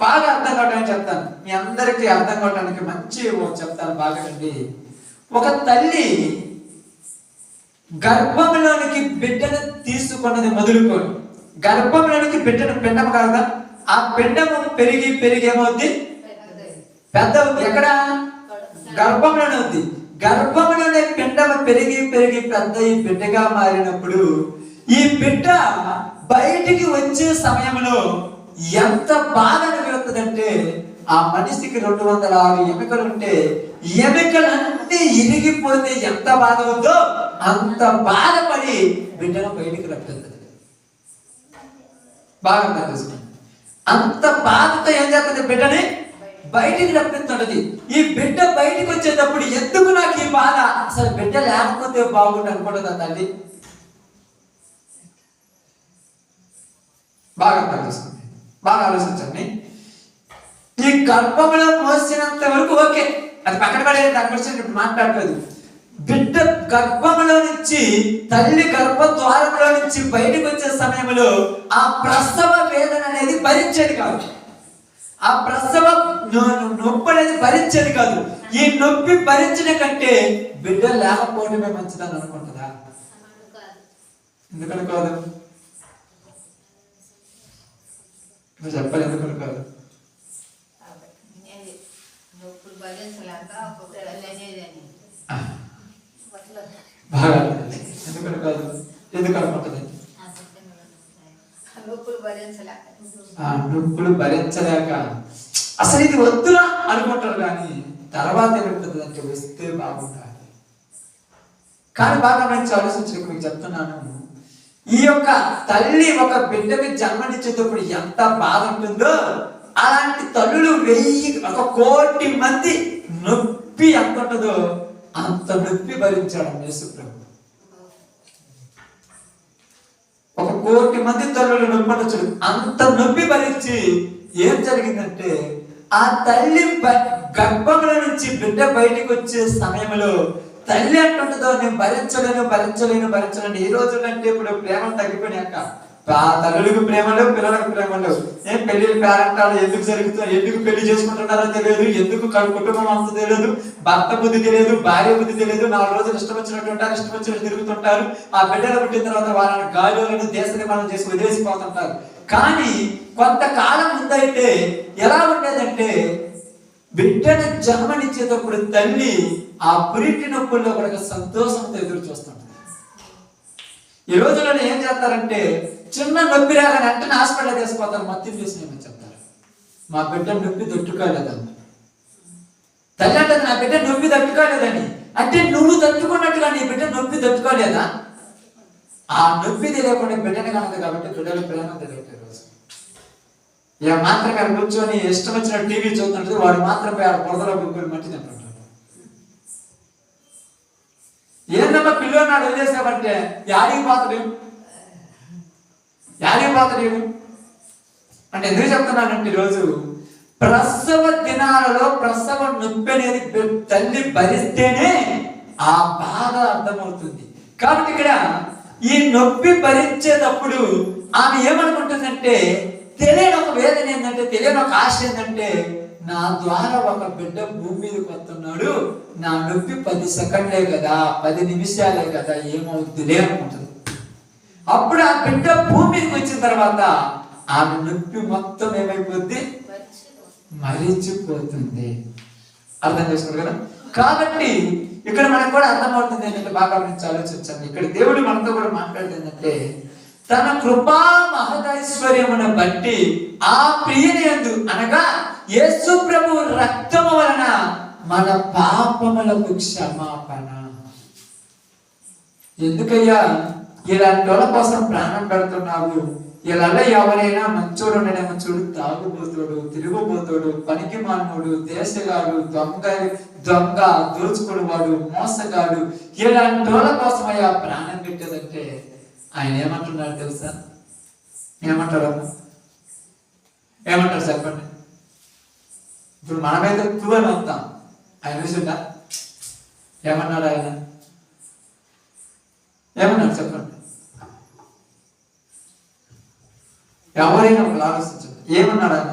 బాగా అర్థం కావడానికి చెప్తాను, మీ అందరికీ అర్థం కావడానికి మంచి చెప్తాను బాగా అండి. ఒక తల్లి గర్భంలోనికి బిడ్డను తీసుకున్నది మొదలుకొని, గర్భంలోనికి బిడ్డను పిండం కాదా, ఆ పిండము పెరిగి పెరిగి ఏమవుద్ది? పెద్ద అవుద్ది. ఎక్కడ? గర్భంలోనే ఉంది. గర్భంలోనే పిండము పెరిగి పెరిగి పెద్ద ఈ బిడ్డగా మారినప్పుడు ఈ బిడ్డ బయటికి వచ్చే సమయంలో ఎంత బాధ అనిపిస్తుందంటే, ఆ మనిషికి 206 ఎముకలు ఉంటే ఎముకలన్నీ ఇరిగిపోతే ఎంత బాధ అవుతుందో అంత బాధపడి బిడ్డను బయటికి రప్పిస్తుంది. బాగా తెలుసు. అంత బాధతో ఏం చేస్తుంది? బిడ్డని బయటికి రప్పిస్తుంటది. ఈ బిడ్డ బయటికి వచ్చేటప్పుడు ఎందుకు నాకు ఈ బాధ, అసలు బిడ్డ లేకపోతే బాగుండు అనుకుంటుందా తల్లి? బాగా అర్థం చేసుకోండి, బాగా ఆలోచించండి. ఈ గర్భంలో మోసినంత వరకు ఓకే, అది పక్కన పడేది, దాని గురించి ఇప్పుడు మాట్లాడలేదు. బిడ్డ గర్భంలో నుంచి, తల్లి గర్భ ద్వారంలో నుంచి బయటకు వచ్చే సమయంలో ఆ ప్రసవ వేదన అనేది భరించేది కాదు. ఆ ప్రసవ నొప్పి అనేది భరించేది కాదు. ఈ నొప్పి భరించిన కంటే బిడ్డ లేకపోవడమే మంచిదని అనుకుంటుందా? ఎందుకని కాదు? నువ్వు చెప్పాలి, ఎందుకని కాదు? బాగా ఎందుకని కాదు? ఎందుకు అనుకుంటుంది? నొప్పులు భరించలేక అసలు ఇది వద్దురా అనుకుంటారు, కానీ తర్వాత ఏమిటంటే వస్తే బాగుండాలి. కానీ బాగా మంచి ఆలోచించడానికి మీకు చెప్తున్నాను, ఈ యొక్క తల్లి ఒక బిడ్డకి జన్మనిచ్చేటప్పుడు ఎంత బాధ ఉంటుందో, అలాంటి తల్లులు 1,000,000 మంది నొప్పి ఎంత ఉంటుందో అంత నొప్పి భరించాడు యేసుప్రభు. 1,000,000 మంది తల్లులు నొప్పి, అంత నొప్పి భరించి ఏం జరిగిందంటే, ఆ తల్లి గర్భంలో నుంచి బిడ్డ బయటకు వచ్చే సమయంలో తల్లి అంటుంటుందో, నేను భరించలేను. ఈ రోజుల్లో అంటే ఇప్పుడు ప్రేమలు తగ్గిపోయినాక తల్లులకు ప్రేమలు, పిల్లలకు ప్రేమలు. నేను పెళ్లి పేరెంటాలు ఎందుకు జరుగుతుందో, ఎందుకు పెళ్లి చేసుకుంటున్నారో తెలియదు, ఎందుకు కుటుంబం అంత తెలియదు, భర్త బుద్ధి తెలియదు, భార్య బుద్ధి తెలియదు. 4 రోజులు ఇష్టం వచ్చినట్టు ఉంటారు, ఇష్టం వచ్చినట్టు తిరుగుతుంటారు. ఆ బిడ్డలు పుట్టిన తర్వాత వాళ్ళని గాలిలో దేశ నిర్మాణం చేసి వదిలేసిపోతుంటారు. కానీ కొంతకాలం ముందైతే ఎలా ఉండేదంటే, బిడ్డను జన్మనిచ్చేటప్పుడు తల్లి ఆ పురిటి నొప్పుల్లో కూడా సంతోషంతో ఎదురు చూస్తుంటారు. ఈ రోజుల్లో ఏం చేస్తారంటే, చిన్న నొప్పి రాగానే వెంటనే హాస్పిటల్ తీసుకుపోతారు, మత్తిని చేసినామని చెప్తారు. మా బిడ్డ నొప్పి తట్టుకోలేదని. తల్లి అంటే నా బిడ్డ నొప్పి తట్టుకోలేదని. అంటే నువ్వు తట్టుకున్నట్టుగా నీ బిడ్డ నొప్పి తట్టుకోలేదా? ఆ నొప్పి తెలియకుండా బిడ్డని కనదు కాబట్టి బిడ్డల ప్రేమ తెలియదు. ఇక మాత్రమే కూర్చొని ఇష్టం వచ్చిన టీవీ చూస్తుంటే వాడు మాత్రం ఆడ పొరదలో గుంపులు మట్టి తింటుంటాడు. ఏందమ్మా పిల్లనాడు వదిలేసామంటే యాడికి పోతలేవు అంటే ఎందుకు చెప్తున్నానంటే, ఈరోజు ప్రసవ దినాలలో ప్రసవ నొప్పి అనేది తల్లి భరిస్తేనే ఆ బాధ అర్థమవుతుంది. కాబట్టి ఇక్కడ ఈ నొప్పి భరించేటప్పుడు ఆమె ఏమనుకుంటుందంటే, తెలియని ఒక వేదన ఏంటంటే, తెలియని ఒక ఆశ ఏంటంటే, నా ద్వారా ఒక బిడ్డ భూమి మీదకి వస్తున్నాడు, నా నొప్పి 10 సెకండ్లే కదా, 10 నిమిషాలే కదా, ఏమవుతుందిలే అనుకుంటుంది. అప్పుడు ఆ బిడ్డ భూమి మీదకి వచ్చిన తర్వాత ఆమె నొప్పి మొత్తం ఏమైపోద్ది, మరిచిపోతుంది. అర్థం చేసుకున్నారు కదా? కాబట్టి ఇక్కడ మనకు కూడా అర్థమవుతుంది ఏంటంటే, బాగా గురించి ఆలోచించండి. ఇక్కడ దేవుడు మనతో కూడా మాట్లాడుతుందంటే, తన కృపా మహదైశ్వర్యమును బట్టి ఆ ప్రియనియందు అనగా యేసు ప్రభు రక్తము వలన మన పాపములకు క్షమాపణ. ఎందుకయ్యా ఇలాంటి వాళ్ళ కోసం ప్రాణం పెడుతున్నావు? ఇలా ఎవరైనా మంచోడు ఉండేమో చూడు, తాగుబోతాడు, తిరుగుబోతాడు, పనికి మానవుడు, దేశగాడు, దొంగ దోచుకుడు వాడు, మోసగాడు, ఇలాంటి వాళ్ళ కోసం అయ్యా ప్రాణం పెట్టేదంటే ఆయన ఏమంటున్నాడు తెలుసా? ఏమంటారు చెప్పండి. ఇప్పుడు మనమైతే తూ అని వస్తాం, ఆయన విషయంగా ఏమన్నాడు? ఆయన ఏమన్నాడు చెప్పండి? ఎవరైనా ఒకళ్ళు ఆలోచించండి, ఏమన్నాడు ఆయన?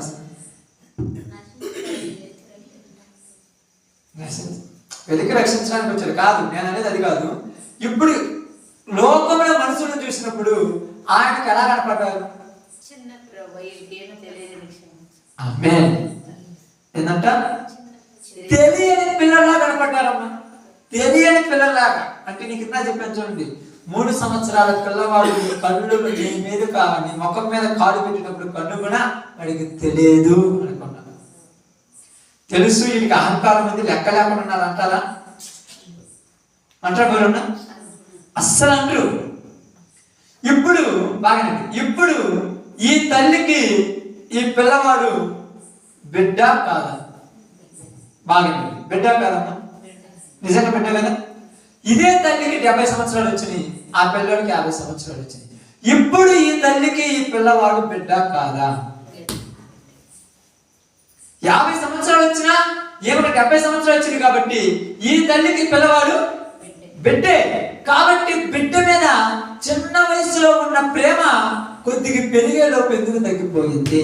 వెలికి రక్షించడానికి వచ్చాడు కాదు, నేను అనేది అది కాదు. ఇప్పుడు లోకంలో మనుషులను చూసినప్పుడు ఆయనకు ఎలా కనపడ్డారు? ఏంటంట? తెలియని పిల్లల్లా కనపడ్డారమ్మా. తెలియని పిల్లల్లాగా అంటే నీకు ఇంత చెప్పాను చూడండి, 3 సంవత్సరాల పిల్లవాడు కళ్ళు నీ మీద నీ ముఖం మీద కాలు పెట్టినప్పుడు కన్ను కూడా వాడికి తెలియదు అనుకున్నాను. తెలుసు వీడికి అహంకారం ఉంది, లెక్క లేకుండా ఉన్నారు అంటారా? అంటారు ఎవరన్నా? అస్సలు అంటారు. ఇప్పుడు బాగానే, ఇప్పుడు ఈ తల్లికి ఈ పిల్లవాడు బిడ్డ కాదా? బాగుంది. బిడ్డ కాదమ్మా, నిజంగా బిడ్డ కదా. ఇదే తల్లికి 70 సంవత్సరాలు వచ్చినాయి, ఆ పిల్లడికి 50 సంవత్సరాలు వచ్చినాయి. ఇప్పుడు ఈ తల్లికి ఈ పిల్లవాడు బిడ్డ కాదా? 50 సంవత్సరాలు వచ్చినా ఏమంటే 70 సంవత్సరాలు వచ్చినాయి కాబట్టి ఈ తల్లికి పిల్లవాడు బిడ్డే. కాబట్టి బిడ్డ మీద చిన్న వయసులో ఉన్న ప్రేమ కొద్దిగా పెరిగేలోపు ఎందుకు తగ్గిపోయింది?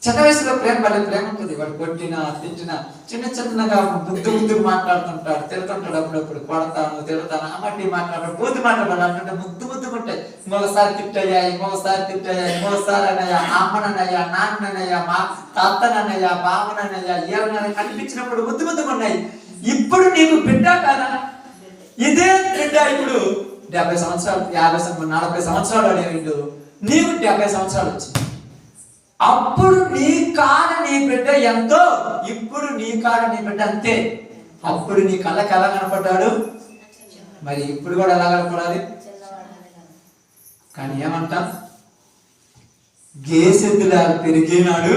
చిన్న వయసులో ప్రేమ ఉంటుంది. వాడు కొట్టినా తిట్టినా చిన్నగా ముద్దు మాట్లాడుతుంటాడు, తిడుతుంటాడు, అప్పుడప్పుడు కొడతాను తిడతాను అమ్మటి మాట్లాడు బూతు మాట్లాడాలి అంటుంటే ముద్దుకుంటాయి. ఇంకొకసారి తిట్టయ్యా, ఇంకొకసారి అన్నయ్యా, అమ్మనన్నయ్యా, నాన్ననయ్యా, మా తాతనన్నయ్యా, బావనన్నయ్యా, ఏమన్నా కనిపించినప్పుడు ముద్దుకున్నాయి. ఇప్పుడు నీకు బిడ్డ కాదా? ఇదే బిడ్డ ఇప్పుడు 70 సంవత్సరాలు 40 సంవత్సరాలు అడిగిండు, నీకు 70 సంవత్సరాలు వచ్చింది. అప్పుడు నీ కాడ నీ బిడ్డ ఎంతో, ఇప్పుడు నీ కాడ నీ బిడ్డ అంతే. అప్పుడు నీ కళ్ళకి ఎలా కనపడ్డాడు, మరి ఇప్పుడు కూడా ఎలా కనపడాలి? కానీ ఏమంటాం, గేసెద్దులా పెరిగినాడు,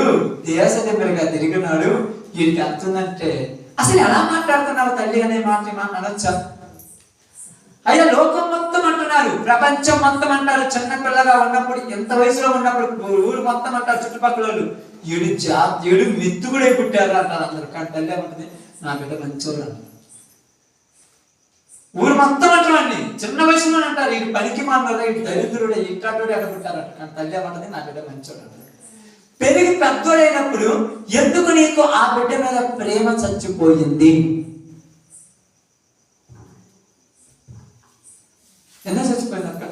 దేశ దగ్గరగా తిరిగినాడు, వీడికి అంతుందంటే అసలు ఎలా మాట్లాడుతున్నావు తల్లి అనే మాట అనొచ్చా? అయ్యా లోకం మొత్తం అంటున్నారు, ప్రపంచం మొత్తం అంటారు. చిన్న పిల్లగా ఉన్నప్పుడు, ఎంత వయసులో ఉన్నప్పుడు ఊరు మొత్తం అంటారు, చుట్టుపక్కల వాళ్ళు ఏడు మెత్తుగుడే పుట్టారు అంటారు అందరు. కానీ తల్లి ఏమంటుంది, నా బిడ్డ మంచోడు అంటారు. ఊరు మొత్తం అంటారు, చిన్న వయసులో అంటారు, ఇటు పనికి మానరు, ఇటు దరిద్రుడే, ఇట్లాంటి అనుకుంటారు. కానీ తల్లి ఏమంటుంది, నా బిడ్డ మంచోడు అంటారు. పెరిగి పెద్దోడైనప్పుడు ఎందుకు నీకు ఆ బిడ్డ మీద ప్రేమ చచ్చిపోయింది? ఎందుకు చచ్చిపోయింది అక్క?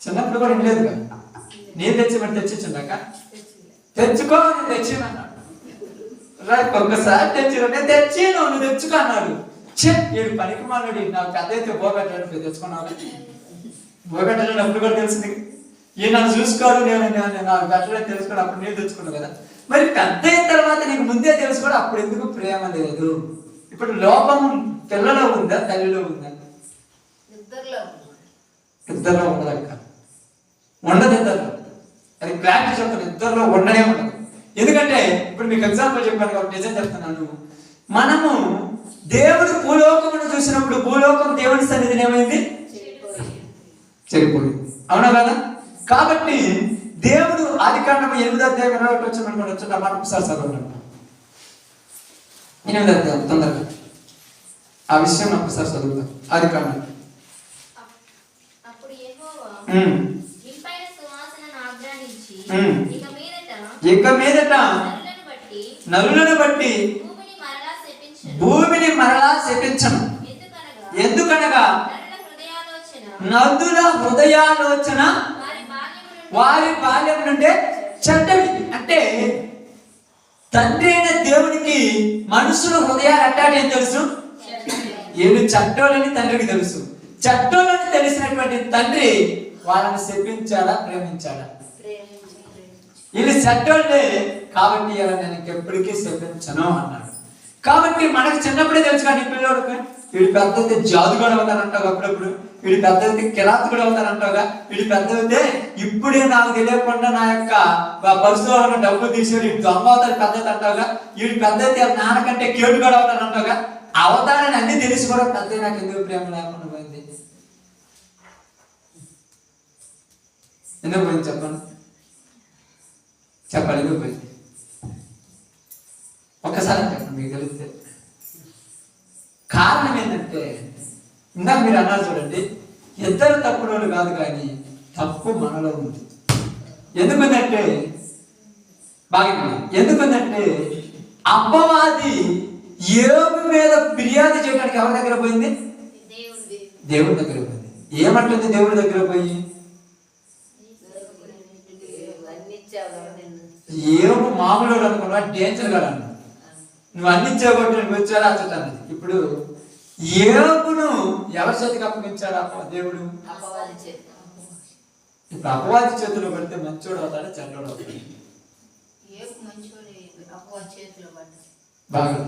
చిన్నప్పుడు కూడా వినలేదు కదా, నేను తెచ్చిమని తెచ్చిచ్చిందాక తెచ్చుకో, నేను తెచ్చిమన్నాడు. రైట్, ఒక్కసారి తెచ్చిరు, నేను తెచ్చిను, నువ్వు తెచ్చుకో అన్నాడు. ఏడు పనికి మాన్నాడు, నాకు పెద్ద అయితే బోబెట్టాడు, తెచ్చుకున్నావు బోబెట్టాలని అప్పుడు కూడా తెలిసింది. ఈయన నన్ను చూసుకోడు, నేను నాకు పెట్టలేదు తెలుసుకోడు, అప్పుడు నేను తెచ్చుకున్నావు కదా. మరి పెద్ద అయిన తర్వాత నీకు ముందే తెలుసుకోడు, అప్పుడు ఎందుకు ప్రేమ లేదు? ఇప్పుడు లోపం పిల్లలో ఉందా, తల్లిలో ఉందా? ఇద్దరిలో ఉండదు అక్క, ఉండదు ఇద్దరు. అది క్లారిటీ చెప్తాను, ఇద్దరిలో ఉండనే ఉండదు. ఎందుకంటే ఇప్పుడు మీకు ఎగ్జాంపుల్ చెప్పాను కాబట్టి నిజం చెప్తున్నాను. మనము దేవుడు భూలోకమును చూసినప్పుడు భూలోకం దేవుని సన్నిధిని ఏమైంది? చెడిపోయింది, అవునా కదా? కాబట్టి దేవుడు ఆదికాండం 8వ అధ్యాయం 21 వచ్చిన మాట ఒకసారి చదవండి. 8వ అధ్యాయం తొందరగా ఆ విషయం ఒకసారి చదువుతాం. ఆదికాండం ఇక మీదట నరులను బట్టి భూమిని మరలా శపించను. ఎందుకనగా నరుల హృదయాలోచన వారి బాల్యం నుండే చెడ్డవి. అంటే తండ్రి అయిన దేవునికి మనుషుల హృదయాలు అట్టాటి ఏం తెలుసు? ఏడు చట్టోలని తండ్రికి తెలుసు. చట్టోలని తెలిసినటువంటి తండ్రి వాళ్ళని శపించాడా, ప్రేమించాడా? వీళ్ళు చట్టోళ్ళే కాబట్టి ఇలా నేను ఎప్పటికీ శపించను అన్నాడు. కాబట్టి మనకు చిన్నప్పుడే తెలుసు. కానీ పిల్లవాడికి వీడి పెద్ద అయితే జాదు కూడా అవుతారంటావు, అప్పుడప్పుడు వీడి పెద్ద అయితే కిరాత్ కూడా అవుతారంటావుగా, వీడి పెద్ద అయితే ఇప్పుడే నాకు తెలియకుండా నా యొక్క పర్సులో ఉన్న డబ్బు తీసేది దొంగ అవుతాడు పెద్ద అయితే అంటావుగా, వీడి పెద్ద అయితే నాన్నకంటే కేడు కూడా అవుతారంటావుగా. అవతారని అన్ని తెలిసి కూడా పెద్ద నాకు ఎందుకు ప్రేమ లేకుండా పోయింది? ఎందుకు పోయింది చెప్పండి, చెప్పాలి ఎందుకు పోయింది? ఒక్కసారి చెప్పండి, మీకు తెలిస్తే. కారణం ఏంటంటే ఇందాక మీరు అన్నారు చూడండి, ఇద్దరు తప్పుడోళ్ళు కాదు కానీ తప్పు మనలో ఉంది. ఎందుకంటే ఎందుకంటే అపవాది యోబు మీద ఫిర్యాదు చేయడానికి ఎవరి దగ్గర పోయింది? దేవుడి దగ్గర పోయింది. ఏమంటుంది దేవుడి దగ్గర పోయి? యోబు మామూలు అనుకున్నా, డేంజర్ గా అన్నా, నువ్వు అందించేవాడు నేను వచ్చాడా అచ్చటాను. ఇప్పుడు యోబును ఎవరి చేతికి అప్పగించాడు దేవుడు? ఇప్పుడు అపవాది చేతిలో పడితే మంచోడు అవుతాడా, చెడ్డోడు అవుతాడు? బాగా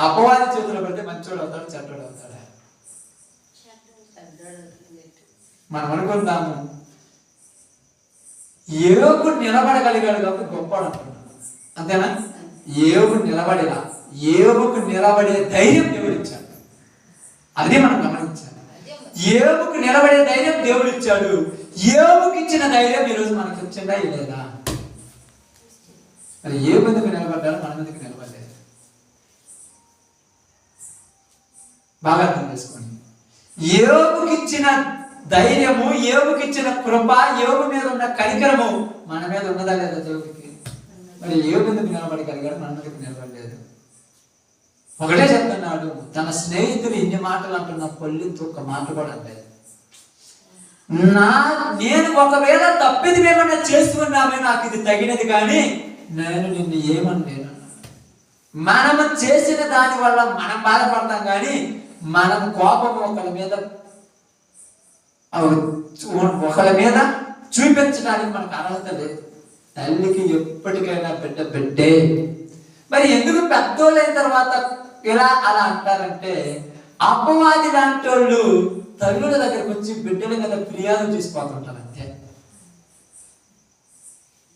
అపవాది చేతిలో పడితే మంచోడు అవుతాడు, చెడ్డోడు అవుతాడా? మనం అనుకుందాము యోబు నిలబడగలిగాడు కాబట్టి గొప్పవాడు అంటున్నాడు. అంతేనా? యోబు నిలబడేలా, యోబుకు నిలబడే ధైర్యం దేవుడు ఇచ్చాడు. అదే మనం గమనించాలి. యోబుకు నిలబడే ధైర్యం దేవుడు ఇచ్చాడు. యోబుకి ఇచ్చిన ధైర్యం ఈరోజు మనకి వచ్చిందా లేదా? మరి ఏ మందికి నిలబడ్డాడో మన మందికి నిలబడలేదు. బాగా అర్థం చేసుకోండి. యోబుకి ఇచ్చిన ధైర్యము, యోబుకి ఇచ్చిన కృప, యోబు మీద ఉన్న కనికరము మన మీద ఉన్నదా లేదా దేవుడికి? మరి యోబు ఎందుకు నిలబడగలిగాడు, మన మీదకి నిలబడలేదు? ఒకటే చెప్తున్నాడు, తన స్నేహితులు ఇన్ని మాటలు అంటున్న పొల్లితో ఒక్క మాట కూడా అనలేదు. నేను ఒకవేళ తప్పిది ఏమన్నా చేసుకున్నామే, నాకు ఇది తగినది, కానీ నేను నిన్ను ఏమనలేను. మనము చేసిన దాని వల్ల మనం బాధపడతాం, కానీ మనం కోపం ఒకరి మీద చూపించడానికి మనకు అర్హత లేదు. తల్లికి ఎప్పటికైనా బిడ్డ బిడ్డే. మరి ఎందుకు పెద్దోళ్ళైన తర్వాత ఇలా అలా అంటారంటే, అపవాది లాంటి వాళ్ళు తల్లుల దగ్గరకు వచ్చి బిడ్డల మీద ఫిర్యాదు తీసుకుపోతుంటారు అంతే.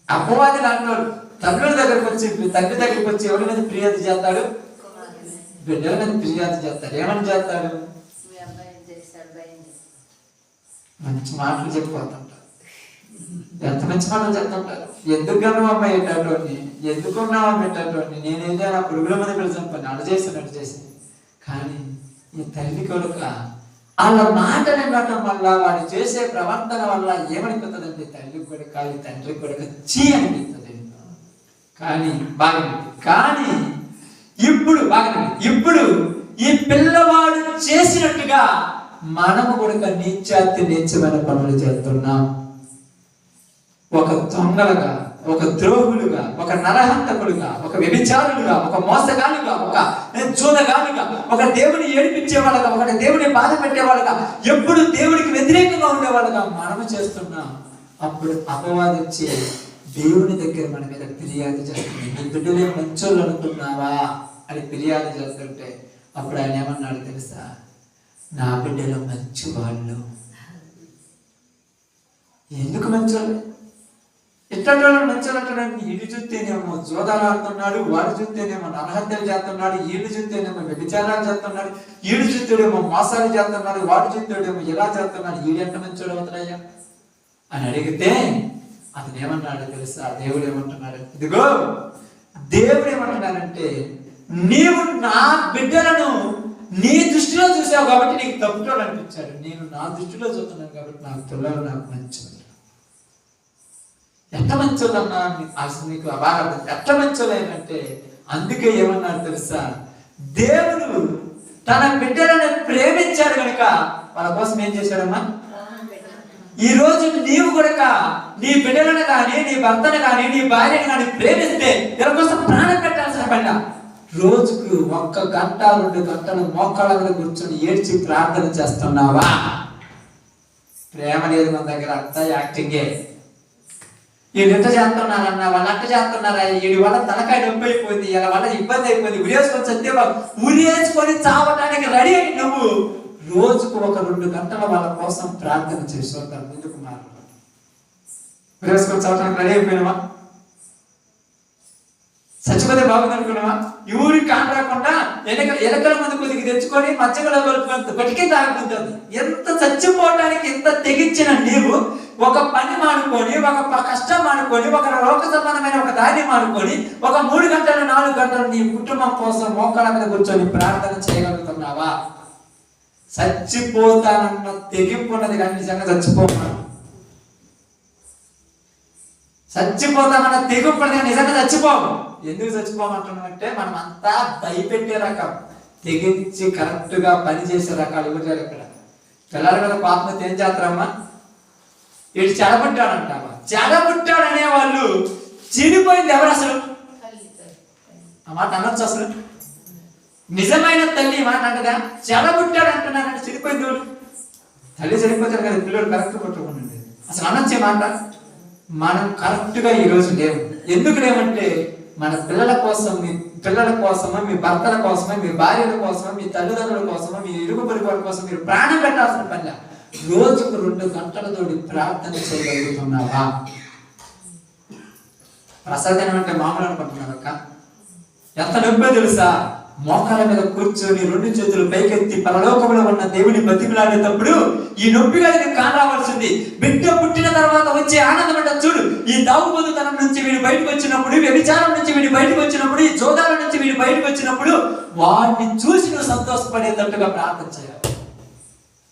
అపవాది లాంటి వాళ్ళు తల్లుల దగ్గరకు వచ్చి, తండ్రి దగ్గరకు వచ్చి ఎవరి మీద ఫిర్యాదు చేస్తాడు? బిడ్డల మీద ఫిర్యాదు చేస్తాడు. ఏమని చేస్తాడు? మంచి మాటలు చెప్పిపోతుంటారు. ఎంత మంచి మాటలు చెప్తుంటారు. ఎందుకున్నావమ్మ ఎట్టేటోని, ఎందుకున్నావమ్మ ఎట్టేటోని, నేనేదో నా పురుగుల మీద పిలిచాను, అటు చేసింది. కానీ ఈ తల్లి కొడుక వాళ్ళ మాటని వినటం వల్ల, వాడు చేసే ప్రవర్తన వల్ల ఏమనిపిస్తుందంటే, తల్లి కొడుక ఈ తండ్రి కొడుక చీ అనిపిస్తుంది. కానీ ఇప్పుడు ఈ పిల్లవాడు చేసినట్టుగా మనము కూడా నీచమైన పనులు చేస్తున్నాం. ఒక దొంగలుగా, ఒక ద్రోహులుగా, ఒక నరహంతకులుగా, ఒక వ్యభిచారులుగా, ఒక మోసగాలుగా, ఒక జూదగాలుగా, ఒక దేవుని ఏడిపించే వాళ్ళగా, ఒక దేవుని బాధ పెట్టే వాళ్ళగా, ఎప్పుడు దేవుడికి వ్యతిరేకంగా ఉండే వాళ్ళగా మనము చేస్తున్నాం. అప్పుడు అపవాది వచ్చి దేవుని దగ్గర మన మీద ఫిర్యాదు చేస్తుంది. నీ బిడ్డలే మంచోళ్ళు అనుకున్నావా అని ఫిర్యాదు చేస్తుంటే, అప్పుడు ఆయన ఏమన్నాడు తెలుసా? నా బిడ్డలు మంచి వాళ్ళు. ఎందుకు మంచోళ్ళు? ఇట్లాంటి వాళ్ళు మంచోళ్ళు అంటున్నాడు. వీడు చూస్తేనేమో జోదాలు ఆడుతున్నాడు, వాడు చూస్తేనేమో నరహత్యలు చేస్తున్నాడు, వీడు చూస్తేనేమో వ్యభిచారాలు చేస్తున్నాడు, వీడు చూస్తేడేమో మోసాలు చేస్తున్నాడు, వాడు చూస్తేడేమో ఇలా చేస్తున్నాడు, వీడు ఎంత మంచోడు అవుతున్నాయ్యా అని అడిగితే అతను ఏమన్నాడు తెలుసా? దేవుడు ఏమంటున్నాడు? ఇదిగో దేవుడు ఏమంటున్నాడంటే, నీవు నా బిడ్డలను నీ దృష్టిలో చూసావు కాబట్టి నీకు తప్పుటోడు అనిపించాడు. నేను నా దృష్టిలో చూస్తున్నాను కాబట్టి నాకు పిల్లలు నాకు మంచి. ఎట్ట మంచోళ్ళన్నా అసలు నీకు బాగా ఎట్ట మంచోళ్ళంటే, అందుకే ఏమన్నాడు తెలుసా? దేవుడు తన బిడ్డలను ప్రేమించాడు కనుక వాళ్ళ కోసం ఏం చేశాడమ్మా? ఈ రోజు నీవు కూడా నీ బిడ్డలను కానీ, నీ భర్తను కానీ, నీ భార్యను కానీ ప్రేమిస్తే వీళ్ళ కోసం ప్రాణం పెట్టాల్సిన పని. రోజుకు 1 గంట 2 గంటలు మోకాళ్ళ మీద కూర్చొని ఏడ్చి ప్రార్థన చేస్తున్నావా? ప్రేమ లేదు మన దగ్గర, అంతా యాక్టింగే. వీళ్ళు ఎట్ట చేస్తున్నారన్నా, వాళ్ళు అట్ట చేస్తున్నారా, వీడి వల్ల తలకాయ నొప్పి అయిపోయింది, వీళ్ళ వల్ల ఇబ్బంది అయిపోయింది, ఉరేసుకొని చస్తే ఉరేసుకొని చావటానికి రెడీ అయ్యి నువ్వు రోజుకు 1-2 గంటల వాళ్ళ కోసం ప్రార్థన చేస్తుంటారు. ఎందుకు ఉరేసుకొని చావటానికి రెడీ అయిపోయినావా? చచ్చిపోతే బాగుంది అనుకున్నావా? ఊరికి కాంట్రాకుండా ఎలకల మంది కొద్దిగా తెచ్చుకొని మధ్యలో బతికి తాగుతుంది. ఎంత చచ్చిపోవటానికి ఎంత తెగించిన నీవు ఒక పని మానుకొని, ఒక కష్టం మానుకొని, ఒక రోగ సంబంధమైన ఒక దాన్ని మానుకొని, ఒక 3 గంటలు 4 గంటలు నీ కుటుంబం కోసం మోకాళ్ళ మీద కూర్చొని ప్రార్థన చేయగలుగుతున్నావా? చచ్చిపోతానన్న తెగింపు ఉన్నది కానీ నిజంగా చచ్చిపోతామన్న తెగింపు ఉన్నది నిజంగా చచ్చిపోము. ఎందుకు చచ్చిపోమంటున్నామంటే, మనం అంతా భయపెట్టే రకం, తెగించి కరెక్ట్ గా పని చేసే రకాలు ఇవ్వలేరు. ఇక్కడ పిల్లల మీద పాపం ఏం చేస్తారమ్మా? వీడు చెడబుట్టాడంటావా? చెడబుట్టాడు అనేవాళ్ళు చెడిపోయింది ఎవరు అసలు? ఆ మాట అనొచ్చు అసలు? నిజమైన తల్లి మాట అంటదా? చెడబుట్టాడు అంటున్నారంటే చెడిపోయింది ఎవరు? తల్లి చెడిపోతారు కదా, పిల్లలు కరెక్ట్ కొట్టుకుంటుంది. అసలు అనొచ్చే మాట? మనం కరెక్ట్ గా ఈ రోజు లేవు. ఎందుకు లేవంటే, మన పిల్లల కోసం, మీ పిల్లల కోసమో, మీ భర్తల కోసమో, మీ భార్యల కోసమో, మీ తల్లిదండ్రుల కోసమో, మీ ఇరుగు పొరుగు కోసం మీరు ప్రాణం పెట్టాల్సిన పని. రోజుకు 2 గంటలతోటి ప్రార్థన చేయగలుగుతున్నావా? ప్రసాదం అంటే మామూలు అనుకుంటున్నాను అక్క. ఎంత నొప్పో తెలుసా? మోకాల మీద కూర్చొని 2 చేతులు పైకెత్తి పరలోకంలో ఉన్న దేవుని బతిమలాడేటప్పుడు ఈ నొప్పిగా ఇది కానరావాల్సింది. బిడ్డ పుట్టిన తర్వాత వచ్చే ఆనందం అంటే చూడు, ఈ తాగుబోతుతనం నుంచి వీడు బయటకు వచ్చినప్పుడు, వ్యభిచారం నుంచి వీడు బయటకు వచ్చినప్పుడు, ఈ జోదాల నుంచి వీడు బయటకు వచ్చినప్పుడు వాడిని చూసి నువ్వు సంతోషపడేటట్టుగా ప్రార్థన చేయాలి.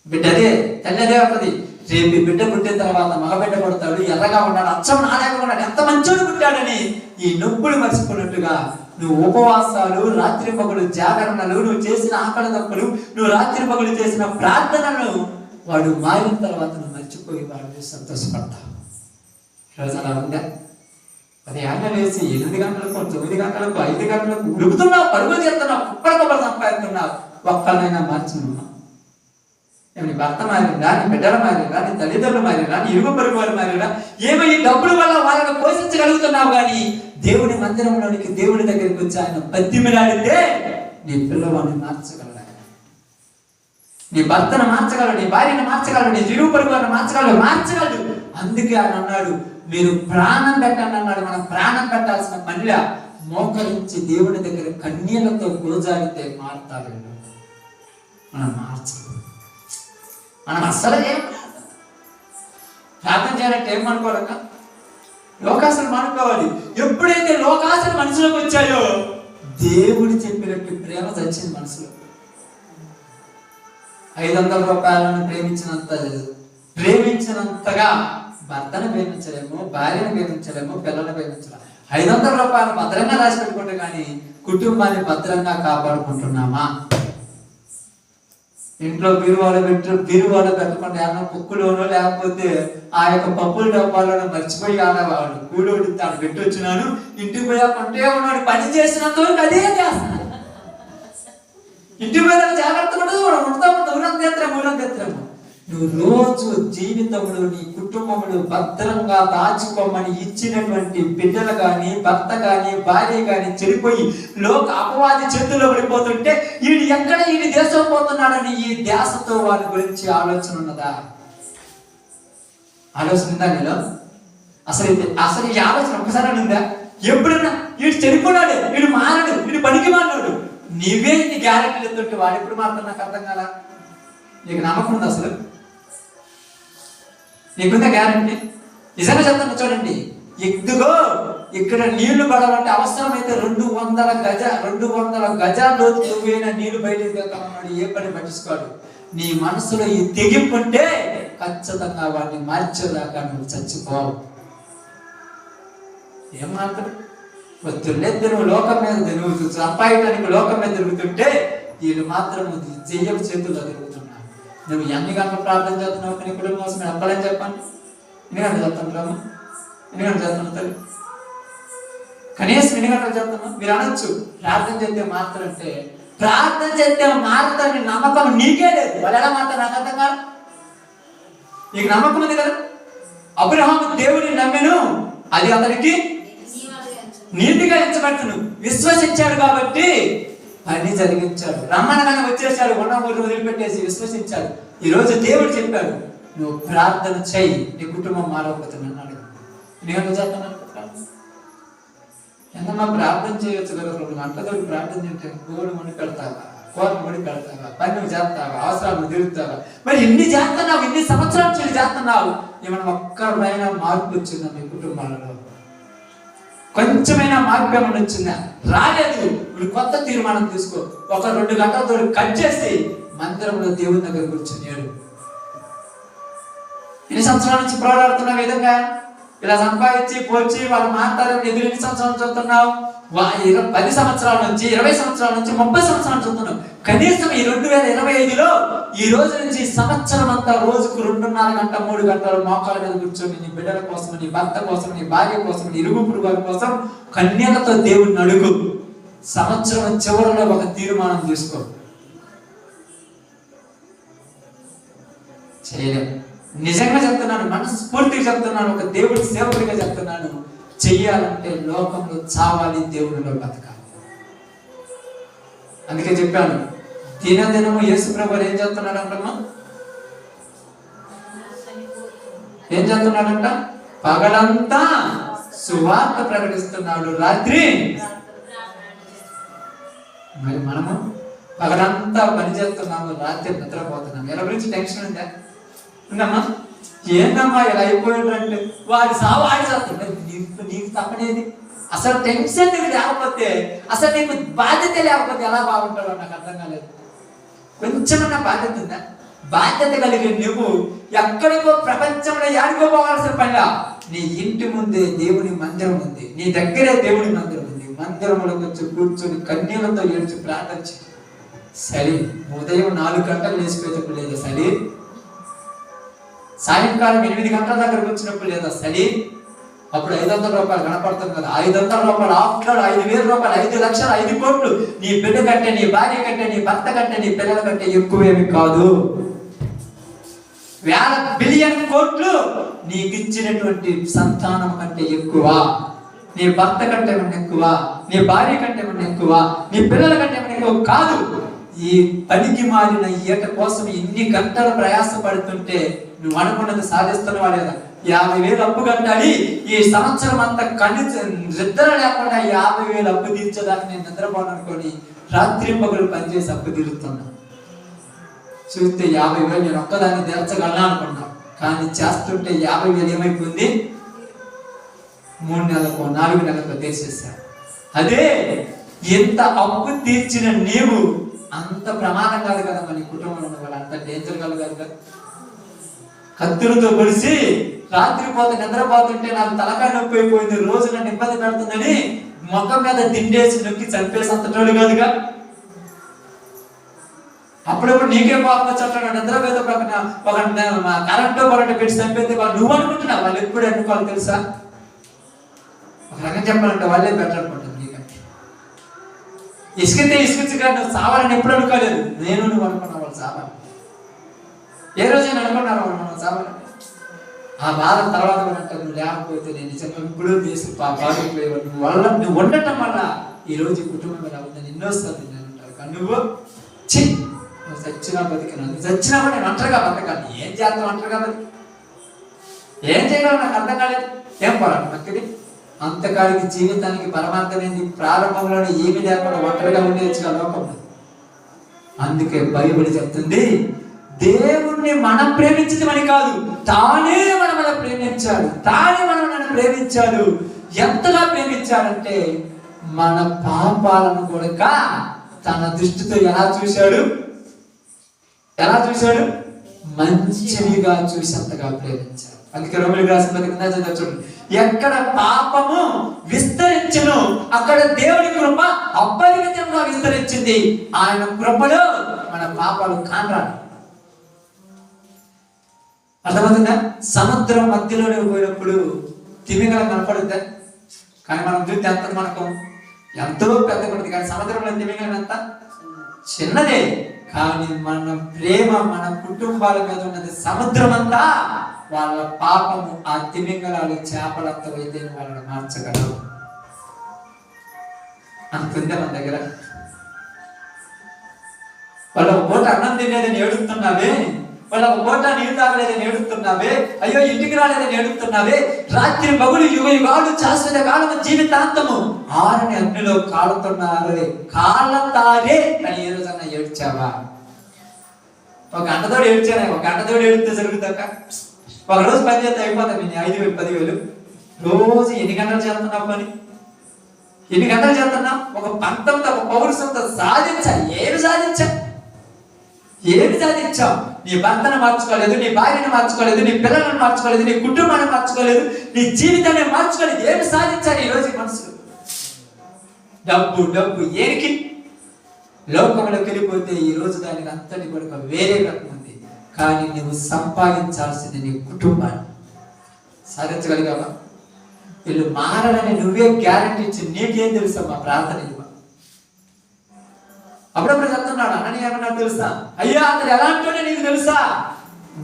బిడ్డ అదే తల్లి అదే ఉంటుంది. రేపు బిడ్డ పుట్టిన తర్వాత మగబిడ్డ పుడతాడు, ఎర్రగా ఉన్నాడు, అచ్చం నాలాగా ఉన్నాడు, ఎంత మంచోడు పుట్టాడని ఈ నొప్పులు మర్చిపోయినట్టుగా నువ్వు ఉపవాసాలు, రాత్రి పగలు జాగరణలు, నువ్వు చేసిన ఆకలి తప్పులు, నువ్వు రాత్రి పగలు చేసిన ప్రార్థనలు వాడు మారిన తర్వాత నువ్వు మర్చిపోయి వాడు సంతోషపడతావు. ఈరోజు అలా ఉందా? 10 ఏళ్ళ వేసి 8 గంటలకు, 9 గంటలకు, 5 గంటలకు ఉడుకుతున్నావు, పరుగులు చేస్తున్నావు, కుప్పలు సంపాదిస్తున్నావు. ఒక్కళ్ళైనా మార్చున్నావు? నీ భర్త మారిరా, నీ బిడ్డలు మారిరా, నీ తల్లిదండ్రులు మారిరా, నీ ఇరుగు పొరుగు వారు మారిరా, ఏమో ఈ డబ్బుల వల్ల వాళ్ళని పోషించగలుగుతున్నావు. కానీ దేవుని మందిరంలోనికి, దేవుని దగ్గరికి వచ్చి ఆయన బతిమిలాడితే నీ పిల్లవాడిని మార్చగలడు, నీ భర్తను మార్చగలడు, నీ భార్యను మార్చగలడు, నీ ఇరుగు పొరుగు వారిని మార్చగలడు. అందుకే ఆయన అన్నాడు, మీరు ప్రాణం పెట్టండి అన్నాడు. మనం ప్రాణం పెట్టాల్సిన పనిలా మోకరించి దేవుని దగ్గర కన్నీళ్లతో గోజాడితే మారుతారు. మనం మార్చాలి. మనం అస్సలు ఏం ప్రార్థన చేయాలంటే ఏం అనుకోవాలక్క? లోకాసలు అనుకోవాలి. ఎప్పుడైతే లోకాసలు మనసులోకి వచ్చాయో దేవుడు చెప్పినట్టు ప్రేమ చచ్చింది మనసులో. 500 రూపాయలను ప్రేమించినంతగా భర్తను ప్రేమించలేము, భార్యను ప్రేమించలేము, పిల్లలను ప్రేమించలేము. 500 రూపాయలు భద్రంగా రాసి పెట్టుకుంటే కానీ కుటుంబాన్ని భద్రంగా కాపాడుకుంటున్నామా? ఇంట్లో బీరువాలో పెట్టకుండా ఏమన్నా కుక్కులోనో లేకపోతే ఆ యొక్క పప్పుల డబ్బాలోనో మర్చిపోయి వాడు కూడోడు తాను పెట్టి వచ్చినాను, ఇంటికి పోయా కొంటే ఉన్నాడు, పని చేసినంత వరకు అదే చేస్తున్నాడు. ఇంటికి పోయా జాగ్రత్త ఉండదు, ఊరంతేత్రము. నువ్వు రోజు జీవితంలో నీ కుటుంబంలో భద్రంగా దాచుకోమని ఇచ్చినటువంటి బిడ్డలు కానీ, భర్త కానీ, భార్య కానీ చెడిపోయి అపవాది చేతుల్లో పడిపోతుంటే ఈయన దేశం పోతున్నాడని ఈ ధ్యాసతో వారి గురించి ఆలోచన ఉన్నదా? ఆలోచన ఉందా నీలో? అసలు ఈ ఆలోచన ఒక్కసారి ఉందా? ఎప్పుడన్నా వీడు చెడిపోయాడు, వీడు మారడు, వీడు పనికి మారినాడు, నీవే నీ గ్యారెంటీలు ఎత్తుంటే వాడు ఎప్పుడు మారుతా? నాకు అర్థం కాదా? నీకు నమ్మకం ఉంది అసలు? నీకుందా గ్యారంటీ? నిజంగా చెప్తాను చూడండి. ఇదిగో ఇక్కడ నీళ్లు పడాలంటే అవసరమైతే 200 గజాల్లో నువ్వైన నీళ్లు బయటకు వెళ్తామన్నాడు. ఏ పని పట్టించుకోడు. నీ మనసులో ఈ తెగింపుంటే ఖచ్చితంగా వాడిని మార్చేదాకా నువ్వు చచ్చిపోవు. ఏం మాత్రం వద్దులేదు, నువ్వు లోకం మీద నువ్వు సంపాదించడానికి లోకం మీద తిరుగుతుంటే వీళ్ళు మాత్రం చెయ్యకు చేతుల్లో తిరుగుతున్నారు. నువ్వు ఎన్ని గంటలు ప్రార్థన చేస్తున్నావు నీ కుటుంబం కోసం? అప్పలని చెప్పండి. ఎన్ని గంటలు చేస్తున్నావు? ఎన్ని గంటలు చేస్తున్నావు తల్లి? కనీసం ఎన్ని గంటలు చేస్తున్నావు? మీరు అనొచ్చు ప్రార్థన చేస్తే మాత్రంటే, ప్రార్థన చేస్తే మారుతాని నమ్మకం నీకే లేదు. వాళ్ళు ఎలా మారుతారు? నాకు అర్థం కాదు. నీకు నమ్మకం ఉంది కదా? అబ్రహాము దేవుడిని నమ్మెను, అది అతనికి నీతిగా ఎంచబడుతును. విశ్వసించాడు కాబట్టి పని జరిగించాడు. రమ్మనగానే వచ్చేసాడు, ఉన్న ఊరు వదిలిపెట్టేసి విశ్వసించాడు. ఈ రోజు దేవుడు చెప్పాడు, నువ్వు ప్రార్థన చెయ్యి, నీ కుటుంబం మారకపోతున్నాడు. నేను చేస్తున్నాను ఎంతమ్మా ప్రార్థన చేయొచ్చు కదా. 2 గంటలతో ప్రార్థన చేస్తే గోడు ముడి పెడతావా, కోట ముడి పెడతావా, పని నువ్వు చేస్తావా, అవసరాలు తిరుగుతావా? మరి ఎన్ని చేస్తున్నావు, ఇన్ని సంవత్సరాల నుంచి చేస్తున్నావు, ఏమన్నా ఒక్కడైనా మార్పు వచ్చిందా మీ కుటుంబాలలో? కొంచెమైనా మార్పు ఏమైనా వచ్చిందా? రాలేదు. ఇప్పుడు కొత్త తీర్మానం తీసుకో. 1-2 గంటలతో కట్ చేసి మందిరంలో దేవుని దగ్గర కూర్చున్నాడు. ఎన్ని సంవత్సరాల నుంచి పోరాడుతున్న విధంగా ఇలా సంపాదించి పోర్చి వాళ్ళు మాట్లాడాలని ఎదురు ఎన్ని సంవత్సరాలు చూస్తున్నావు? 10 సంవత్సరాల నుంచి, 20 సంవత్సరాల నుంచి, 30 సంవత్సరాలు చూస్తున్నావు. కనీసం ఈ 2025లో ఈ రోజు నుంచి సంవత్సరం అంతా రోజుకు 2.5 గంట 3 గంటలు మోకాల మీద కూర్చొని నీ బిడ్డల కోసం, నీ భర్త కోసం, నీ భార్య కోసం, నీ ఇరుగు పొరుగు కోసం కన్యలతో దేవుడిని అడుగు. సంవత్సరం చివరిలో ఒక తీర్మానం తీసుకో. చేయలేము. నిజంగా చెప్తున్నాను, మనస్ఫూర్తిగా చెప్తున్నాను, ఒక దేవుడి సేవకుడిగా చెప్తున్నాను. చెయ్యాలంటే లోకంలో చావాలి, దేవుడిలో బతకాలి. అందుకే చెప్పాను, దినదినము యేసు ప్రభువు ఏం చేస్తున్నాడంటమ్మా? ఏం చేస్తున్నాడంట? పగలంతా సువార్త ప్రకటిస్తున్నాడు రాత్రి. మరి మనము పగలంతా పని చేస్తున్నాము, రాత్రి నిద్రపోతున్నాము. ఎలా గురించి టెన్షన్ ఉందా? ఉందమ్మా? ఏందమ్మా ఇలా అయిపోయాడంటే వాడి సావు ఆడి చేస్తున్నాడు. నీకు తప్పనేది అసలు టెన్షన్ నీకు లేకపోతే, అసలు నీకు బాధ్యత లేకపోతే ఎలా బాగుంటాడో నాకు అర్థం కాలేదు. కొంచెమన్నా బాధ్యత ఉందా? బాధ్యత కలిగి నువ్వు ఎక్కడికో ప్రపంచంలో యాడికో పోవాల్సిన పనిలా, నీ ఇంటి ముందే దేవుని మందిరం ఉంది, నీ దగ్గరే దేవుని మందిరం ఉంది. మందిరంలో వచ్చి కూర్చొని కన్నీళ్లతో ఏడ్చి ప్రార్థించి సరే ఉదయం 4 గంటలు లేచిపోయేటప్పుడు లేదా సరే, సాయంకాలం 8 గంటల దగ్గరకు వచ్చినప్పుడు లేదా సరే, అప్పుడు 500 రూపాయలు కనపడుతుంది కదా, 500 రూపాయలు ఆఫ్టర్ 5,000 రూపాయలు, 5 లక్షలు, 5 కోట్లు నీ బిడ్డ కంటే, నీ భార్య కంటే, నీ భర్త కంటే, నీ పిల్లల కంటే ఎక్కువేమి కాదు. 1,000 బిలియన్ కోట్లు నీకు ఇచ్చినటువంటి సంతానం కంటే ఎక్కువ, నీ భర్త కంటే ఏమన్నా ఎక్కువ, నీ భార్య కంటే ఏమన్నా ఎక్కువ, నీ పిల్లల కంటే ఏమన్నా ఎక్కువ కాదు. ఈ పనికి మారిన ఈట కోసం ఇన్ని గంటలు ప్రయాసపడుతుంటే నువ్వు అనుకున్నది సాధిస్తున్నావా లేదా? 50,000 అప్పు కట్టాలి, ఈ సంవత్సరం అంతా నిద్ర లేకుండా 50,000 అప్పు తీర్చేదాకా నేను నిద్రపోను అనుకొని రాత్రి పగలు పనిచేసి అప్పు తీరుతున్నా. చూస్తే 50,000 నేను ఒక్కదాన్ని తీర్చగలను అనుకున్నా, కానీ చేస్తుంటే 50,000 ఏమైపోయింది? 3 నెలలకు 4 నెలలకు తీసేశాను. అదే ఎంత అప్పు తీర్చిన నీవు అంత ప్రమాదం కాదు కదా మన కుటుంబంలో ఉన్న వాళ్ళు, అంత డేంజర్ కాదు కదా. కత్తులతో పొడిచి రాత్రిపోతే నిద్రపోతుంటే నాకు తలకాయ నొప్పి అయిపోయింది, రోజు నన్ను ఇబ్బంది పెడుతుందని మొక్కం మీద తిండేసి నొక్కి చంపేసి అంతటోడు కాదుగా. అప్పుడప్పుడు నీకే పాపం వచ్చాడు, నిద్ర మీద ఒక కరెంటు పెట్టి చంపేది వాళ్ళు నువ్వు అనుకుంటున్నావు, వాళ్ళు ఎప్పుడు అనుకోవాలి తెలుసా? ఒక రకం చెప్పాలంటే వాళ్ళే బెటర్ అనుకుంటుంది నీకంటే. ఇసుకితే ఇసుకించగా నువ్వు చావాలని ఎప్పుడు అనుకోలేదు, నేను నువ్వు అనుకున్నావు వాళ్ళు చావాలి. ఏ రోజైనా అనుకున్నారు మనం చావాలని? ఆ బాధ తర్వాత నువ్వు లేకపోతే నేను నిజంగా ఇప్పుడు తీసి పాడుకుపోయేవాడు. నువ్వు వల్ల నువ్వు ఉండటం వల్ల ఈ రోజు కుటుంబం ఎలా ఉందని ఎన్నోసార్లు నేను అంటారు. కానీ నువ్వు నువ్వు చచ్చినా బతికినా, నువ్వు చచ్చినా కూడా నేను ఒంటరిగా బతకాలి. ఏం చేద్దాం ఒంటరిగా బతికి? ఏం చేయగలను నాకు అర్థం కాలేదు. ఏం పోరాడు మక్కది? అంతకాలికి జీవితానికి పరమార్థమైంది ప్రారంభంలోనే ఏమి లేకుండా ఒంటరిగా ఉండేచ్చుగా లోకంలో. అందుకే బైబిల్ చెప్తుంది, దేవుణ్ణి మనం ప్రేమించడమని కాదు, తానే మనల్ని ప్రేమించాడు. తానే మనల్ని ప్రేమించాడు. ఎంతగా ప్రేమించాడంటే మన పాపాలను కూడా తన దృష్టితో ఎలా చూశాడు? మంచివిగా చూసి అంతగా ప్రేమించాడు. అందుకే రోమిలికి రాసిన పత్రిక చూడండి, ఎక్కడ పాపము విస్తరించును అక్కడ దేవుని కృప అపరిమితంగా విస్తరించింది. ఆయన కృపలో మన పాపాలు కానరాడు. అర్థమవుతుందా? సముద్రం మధ్యలోనే పోయినప్పుడు తిమింగలం కనపడుద్దా? కానీ మనం చూస్తే అంత మనకు ఎంతో పెద్ద పడుతుంది, కానీ సముద్రంలో తిమింగలం ఎంత చిన్నదే. కానీ మన ప్రేమ మన కుటుంబాల మీద ఉన్నది సముద్రం అంతా. వాళ్ళ పాపము ఆ తిమింగలాలు చేపలంత అయితే వాళ్ళని మార్చగలవు. అంతుందే మన దగ్గర. వాళ్ళ పూట అన్నం తినేదని ఏడుస్తున్నావే, వాళ్ళ పూట నీళ్ళు తాగలేదని ఏడుస్తున్నావే, అయ్యో ఇంటికి రాలేదని ఏడుస్తున్నావే, రాత్రి పగులు యుగ యుగాలు శాశ్వత కాలము జీవితాంతము ఆరని అగ్నిలో కాలుతున్నారే కాళ్ళతారే అని ఏ రోజన్నా ఏడ్చావా? ఒక గంటతోడు ఏడ్చానే, ఒక గంటతోడు ఏడితే జరుగుతాక ఒక రోజు పని చేస్తే అయిపోతాను. నేను 5,000 10,000 రోజు ఎన్ని గంటలు చేస్తున్నావు పని? ఎన్ని గంటలు చేస్తున్నా? ఒక పంతంతో ఒక పౌరుషంతో సాధించాలి. ఏమి సాధించావు? నీ భర్తను మార్చుకోలేదు, నీ భార్యను మార్చుకోలేదు, నీ పిల్లలను మార్చుకోలేదు, నీ కుటుంబాన్ని మార్చుకోలేదు, నీ జీవితాన్ని మార్చుకోలేదు. ఏమి సాధించాలి ఈ రోజు మనుషులు? డబ్బు డబ్బు ఏరికి లోకంలోకి వెళ్ళిపోతే ఈ రోజు దానికి అంతటి కూడా వేరే రకం ఉంది. కానీ నువ్వు సంపాదించాల్సింది నీ కుటుంబాన్ని. సాధించగలిగావా? వీళ్ళు మారాలని నువ్వే గ్యారంటీ ఇచ్చి నీకేం తెలుసా? మా ప్రార్థన ఇవ్వ. అప్పుడప్పుడు చెప్తున్నాడు, అన్నని ఏమన్నా తెలుసా? అయ్యా అతను ఎలాంటి నీకు తెలుసా?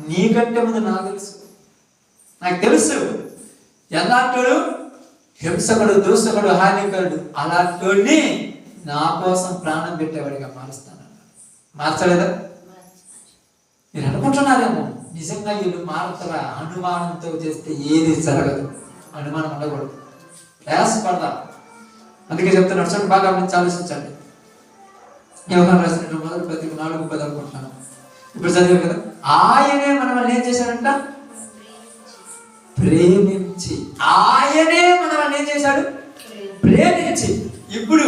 నీకంటే ముందు నాకు తెలుసు. ఎలాంటోడు? హింసకుడు, దూషకుడు, హానికరుడు. అలాంటి నా కోసం ప్రాణం పెట్టేవాడిగా మారుస్తాను. మార్చలేదా? మీరు అనుకుంటున్నారేమో నిజంగా వీళ్ళు మారుతారా? అనుమానంతో చేస్తే ఏది జరగదు. అనుమానం ఉండకూడదు. ప్రయాసపడదాం. అందుకే చెప్తున్నాడు చూడండి, బాగా గమనించి ఆలోచించండి. యోహాను రాసినటువంటి మొదటి పత్రిక 4:10 అనుకుంటున్నాను. ఇప్పుడు చదివారు కదా, ఆయనే మనల్ని ఏం చేశాడంట? ప్రేమించి. ఆయనే మనల్ని ఏం చేశాడు? ప్రేమించి. ఇప్పుడు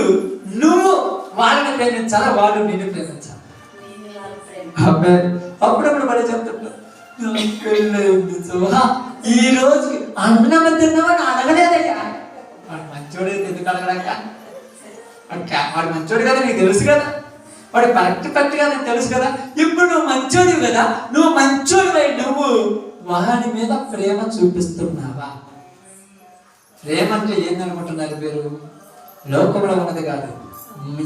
నువ్వు వాళ్ళని ప్రేమించాలా, వాళ్ళు నిన్ను ప్రేమించాలి. అప్పుడప్పుడు మరి చెప్తుంటా, ఈ రోజు అన్నం తిన్నావని అడగలేదయ్యా. వాడు మంచోడే, ఎందుకు అడగడాక? వాడు మంచోడు కదా, నీకు తెలుసు కదా, వాడు కరెక్ట్ కదా నీకు తెలుసు కదా. ఇప్పుడు నువ్వు మంచోడివి కదా, నువ్వు మంచోడివై నువ్వు వాడి మీద ప్రేమ చూపిస్తున్నావా? ప్రేమ అంటే ఏందనుకుంటున్నారు మీరు? లోకంలో ఉన్నది కాదు,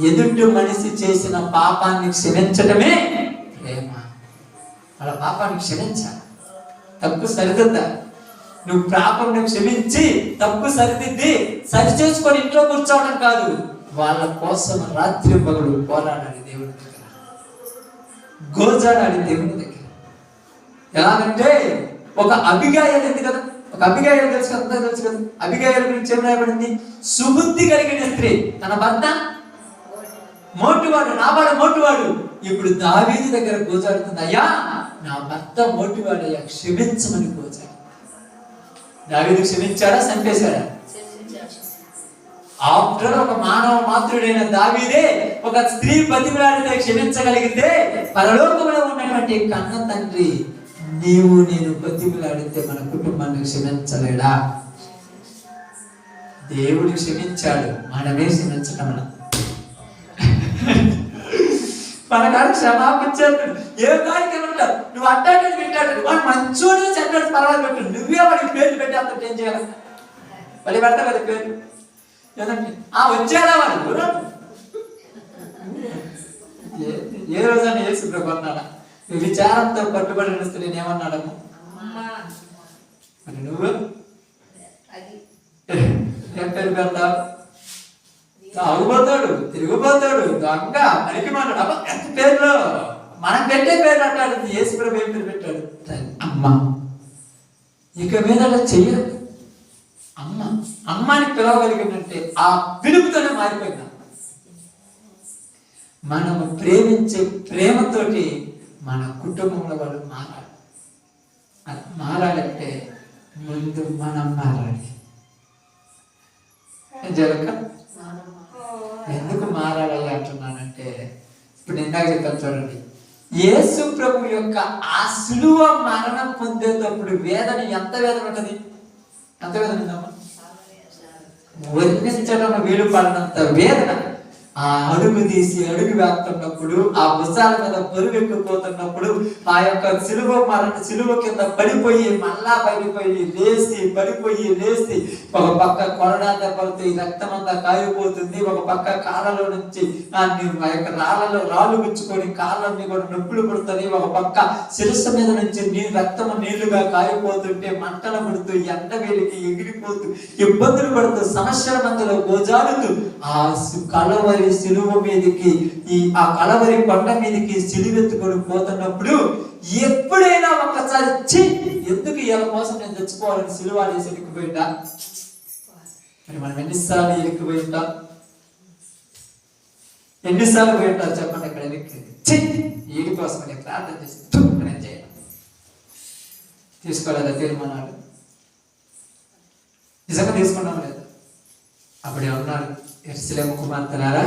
ఎదుటి మనిషి చేసిన పాపాన్ని క్షమించటమే ప్రేమ. వాళ్ళ పాపాన్ని క్షమించాలి, తప్పు సరిదిద్దా. నువ్వు పాపంని క్షమించి తప్పు సరిదిద్ది సరి చేసుకొని ఇంట్లో కూర్చోవడం కాదు, వాళ్ళ కోసం రాత్రి పగలు పోరాడాలి దేవుడి దగ్గర, గోజాడాలి దేవుడి దగ్గర. ఎలాగంటే ఒక అబిగాయిల్ ఉంది కదా, ఒక అబిగాయిల్ తెలుసు కదా, అంతా తెలుసు కదా. అబిగాయిల్ గురించి ఏం రాయబడింది? సుబుద్ధి కలిగిన స్త్రీ, తన భర్త మోటువాడు, నావాడు మోటువాడు. ఇప్పుడు దావీదు దగ్గర గోజాడుతుంది, అయ్యా నా భర్త మోటువాడయ్యా, క్షమించమని గోజాడు. దావీదు క్షమించాడా, చంపేశాడా? ఆఫ్టర్ ఒక మానవ మాతృడైన దావీదే ఒక స్త్రీ బతిమలాడితే క్షమించగలిగితే, పరలోకంలో ఉన్నటువంటి కన్న తండ్రి నీవు నేను బతిమలాడితే మన కుటుంబాన్ని క్షమించలేడా? దేవుడు క్షమించాడు, మనమే క్షమించటం. మనకాడు క్షమాపించాడు. ఏ కార్యక్రమం ఉంటావు నువ్వు అట్టాడు పెట్టాడు, వాడు మంచోడు చెడ్డాడు పర్వాలేదు పెట్టు, నువ్వే వాడికి పేర్లు పెట్టి అంత ఏం చేయాలి? మళ్ళీ పెడతా కదా పేరు. ఏదంటే వచ్చాడా వాడు? ఏ రోజైనా ఏ శుభ్ర కొన్నాడా? విచారంతో పట్టుబడి నడుస్తూ నేనేమన్నాడము? మరి నువ్వు ఏం పేరు పెడతావు? తాగుపోతాడు, తిరిగిపోతాడు, దొంగ, పనికి మాట్లాడు. ఎంత పేర్లు మనం పెట్టే పేరు అంటాడు. యేసుప్రభు ఏం పేరు పెట్టాడు? అమ్మ. ఇక మీద అలా చెయ్యదు. అమ్మ అమ్మని పిలవగలిగినట్టే ఆ పిలుపుతోనే మారిపోయినా. మనము ప్రేమించే ప్రేమతోటి మన కుటుంబంలో వాళ్ళు మారాలి. అది మారాలంటే ముందు మనం మారాలి. జరగ ఎందుకు మారాలి అంటున్నానంటే, ఇప్పుడు ఇందాక చెప్పాను చూడండి, యేసు ప్రభు యొక్క ఆ సిలువ మరణం పొందేటప్పుడు వేదన ఎంత వేదన ఉంటుంది? ఎంత వేదన ఉందమ్మా? వర్ణించడం వీలు పడినంత వేదన. ఆ అడుగు తీసి అడుగు వేస్తున్నప్పుడు, ఆ భుజాల మీద బరువు ఎక్కుపోతున్నప్పుడు, ఆ యొక్క సిలువ కింద పడిపోయి మళ్ళా పడిపోయి లేచి పడిపోయి లేచి, ఒక పక్క కొరడా దెబ్బలతో ఈ రక్తం అంతా కాగిపోతుంది, ఒక పక్క కాళ్ళలో నుంచి ఆ యొక్క రాళ్ళు గుచ్చుకొని కాళ్ళన్నీ కూడా నొప్పులు పుడుతుంది, ఒక పక్క శిరస్సు మీద నుంచి రక్తము నీళ్లుగా కాగిపోతుంటే మంటలు పడుతూ ఎండ వేడికి ఎగిరిపోతూ ఇబ్బందులు పడుతూ సమస్యల మధ్యలో గోజాడుతూ ఆ కలవరి సిలువ మీదకి, ఆ కలవరి కొండ మీదకి సిలువెత్తుకొని పోతున్నప్పుడు ఎప్పుడైనా ఒక్కసారి ఎందుకు ఇలా కోసం నేను తెచ్చుకోవాలని సిలువాడేసి ఎక్కిపోయిందా? మరి మనం ఎన్నిసార్లు ఎక్కిపోయిందా? ఎన్నిసార్లు పోయింటారు చెప్పండి? అక్కడ వీడి కోసం నేను ప్రార్థన చేసి నేను చేయాలి. తీసుకోలేదా తీర్మానాలు? నిజంగా తీసుకున్నాం లేదా? అప్పుడే ఉన్నాడు యెరూషలేము కుమార్తెలారా,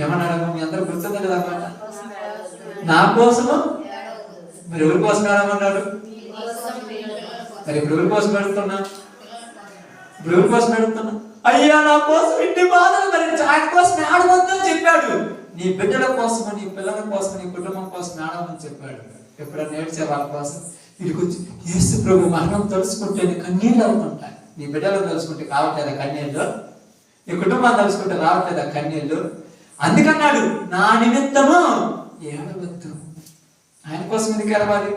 ఏమన్నాడు? మీ అందరూ గుర్తుంది కదా అన్నమాట, నా కోసము. మరి ఎవరి కోసం ఏమన్నాడు? మరి ఇప్పుడు ఎవరి కోసం పెడుతున్నా? ఇప్పుడు ఎవరి కోసం పెడుతున్నా? అయ్యా నా కోసం ఇన్ని బాధలు భరించి ఆయన కోసం ఆడవద్దని చెప్పాడు. నీ బిడ్డల కోసము, నీ పిల్లల కోసం, నీ కుటుంబం కోసం ఆడవని చెప్పాడు. ఎప్పుడన్నా నేర్చే వాళ్ళ కోసం వీడికి వచ్చి యేసు ప్రభు మరణం తలుసుకుంటే కన్నీళ్ళు అవుతుంటాయి. నీ బిడ్డలను తలుసుకుంటే కావట్లేదా కన్నీళ్ళు? నీ కుటుంబాన్ని తలుసుకుంటే రావట్లేదా కన్నీళ్ళు? అందుకన్నాడు నా నిమిత్తము ఏడవద్దు. ఆయన కోసం ఎందుకు ఏడవాలి?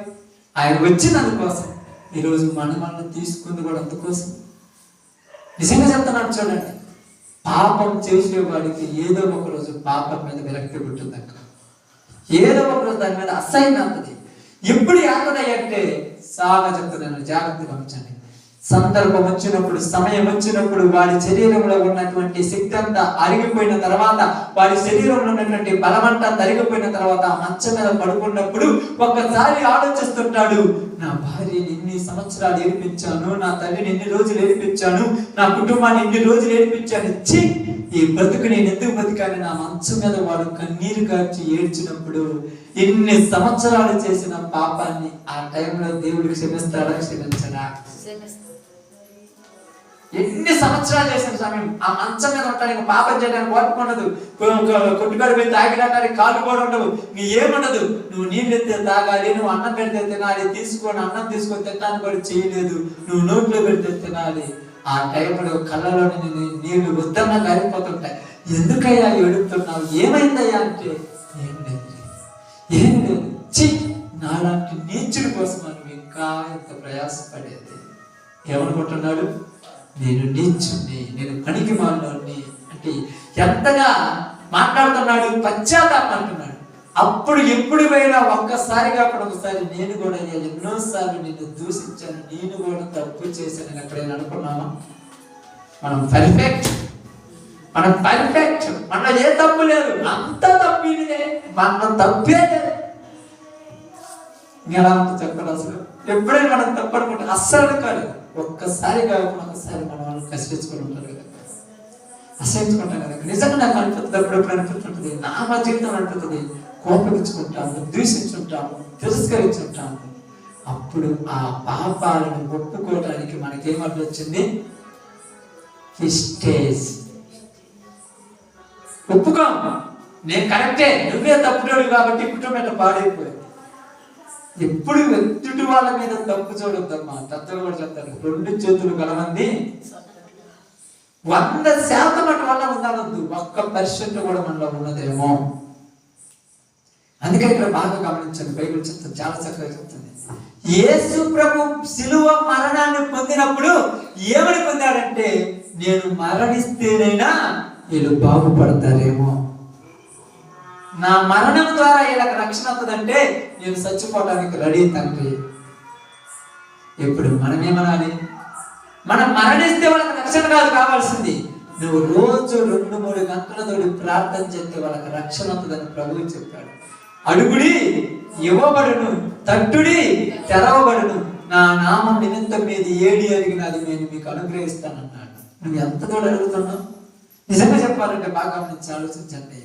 ఆయన వచ్చింది అందుకోసం. ఈరోజు మనం తీసుకుంది కూడా అందుకోసం. నిజంగా చెప్తున్నాను చూడండి, పాపం చేసేవాడికి ఏదో ఒక రోజు పాపం మీద విరక్తి పుట్టిందక్క, ఏదో ఒక రోజు దాని మీద అసహ్యం అవుతుంది. ఎప్పుడు ఏమవుతాయి అంటే సాగా చెప్తున్నాను, జాగ్రత్తగా ఉంచండి. సందర్భం వచ్చినప్పుడు, సమయం వచ్చినప్పుడు వాడి శరీరంలో ఉన్నటువంటి శక్తి అంతా అరిగిపోయిన తర్వాత, వాడి శరీరంలో ఉన్నటువంటి బలమంతా తరిగిపోయిన తర్వాత మంచం మీద పడుకున్నప్పుడు ఒక్కసారి ఆలోచిస్తుంటాడు, నా భార్యని ఎన్ని సంవత్సరాలు ఏడిపించాను, నా తల్లిని ఎన్ని రోజులు ఏడిపించాను, నా కుటుంబాన్ని ఎన్ని రోజులు ఏడిపించాను, ఛీ ఈ బ్రతుకు నేను ఎందుకు బతికాను. నా మంచం మీద వాడు కన్నీరు కార్చి ఏడ్చినప్పుడు ఎన్ని సంవత్సరాలు చేసిన పాపాన్ని ఆ టైంలో దేవుడు క్షమిస్తాడా, క్షమించడా? ఎన్ని సంవత్సరాలు చేసిన సమయం ఆ మంచం మీద ఉంటానికి, పాపం చేయడానికి ఓపుకుండదు, కొట్టుకాడు పోయి తాగినటానికి కాళ్ళు కూడా ఉండవు, నీ ఏముండదు. నువ్వు నీళ్ళు ఎత్తే తాగాలి, నువ్వు అన్నం పెడితే తినాలి, అన్నం తీసుకొని తినడానికి కూడా చేయలేదు, నువ్వు నోట్లో పెడితే తినాలి. ఆ టైంలో కళ్ళలో నీళ్లు వద్దన్నా కారిపోతుంటాయి. ఎందుకయ్యా ఏడుపుతున్నావు, ఏమైందయ్యా అంటే ఏం లేదు, చి నాలాంటి నీచుడి కోసం మనం ఇంకా ఎంత ప్రయాసపడేది. ఏమనుకుంటున్నాడు, నేను నీచుని, నేను పనికి మాలోని అంటే ఎంతగా మాట్లాడుతున్నాడు, పశ్చాత్తాపం అంటున్నాడు. అప్పుడు ఎప్పుడు పోయినా ఒక్కసారిగా ఒకసారి నేను కూడా ఎన్నోసార్లు నిన్ను దూషించాను, నేను కూడా తప్పు చేశాను ఎక్కడైనా అనుకున్నామా? మనం పర్ఫెక్ట్, మనలో ఏ తప్పు లేదు, అంత తప్పిదే, మన తప్పే లేదు. ఎలా అంత చెప్పాలి అసలు? ఎప్పుడైనా మనం తప్పు అనుకుంటే అస్సలు కాదు, ఒక్కసారి కాకుండా ఒకసారి మన వాళ్ళు కష్టించుకుని ఉంటారు కదా, అసహించుకుంటాం కదా. నిజంగా నాకు అనిపిస్తుంది, అప్పుడప్పుడు అనిపిస్తుంటుంది, నా జీవితం అనిపిస్తుంది, కోపగించుకుంటాము, ద్వేషించుంటాము, తిరస్కరించుంటాము. అప్పుడు ఆ పాపాలను ఒప్పుకోవడానికి మనకేమర్థం వచ్చింది? స్టేజ్. ఒప్పుకో, నేను కరెక్టే, నువ్వే తప్పుడోడు కాబట్టి కుటుంబం పాడైపోయింది. ఎప్పుడు ఎదుటి వాళ్ళ మీద తప్పు చూడొద్దమ్మా. తత్వం కూడా చెప్తారు, 2 చేతులు గలమంది 100% అటు వల్ల ఉందనొద్దు, 1% కూడా మనలో ఉన్నదేమో. అందుకే ఇక్కడ బాగా గమనించండి, బైబిల్ చెప్తుంది, చాలా చక్కగా చెప్తుంది. యేసు ప్రభు శిలువ మరణాన్ని పొందినప్పుడు ఏమని పొందాడంటే, నేను మరణిస్తేనైనా వీళ్ళు బాగుపడతారేమో, నా మరణం ద్వారా వీళ్ళకి రక్షణ అవుతుందంటే నేను చచ్చిపోవడానికి రెడీ తండ్రి. ఇప్పుడు మనమేమనాలి? మనం మరణిస్తే వాళ్ళకి రక్షణ కాదు కావాల్సింది, నువ్వు రోజు 2-3 గంటలతోటి ప్రార్థన చేస్తే వాళ్ళకి రక్షణ అవుతుందని ప్రభువు చెప్పాడు. అడుగుడి ఇవ్వబడును, తట్టుడి తెరవబడును, నా నామం నిమిత్తం మీది ఏడి అడిగినది నేను మీకు అనుగ్రహిస్తానన్నాడు. నువ్వు ఎంత తోడు అడుగుతున్నావు? నిజంగా చెప్పాలంటే బాగా గమనించి ఆలోచించండి.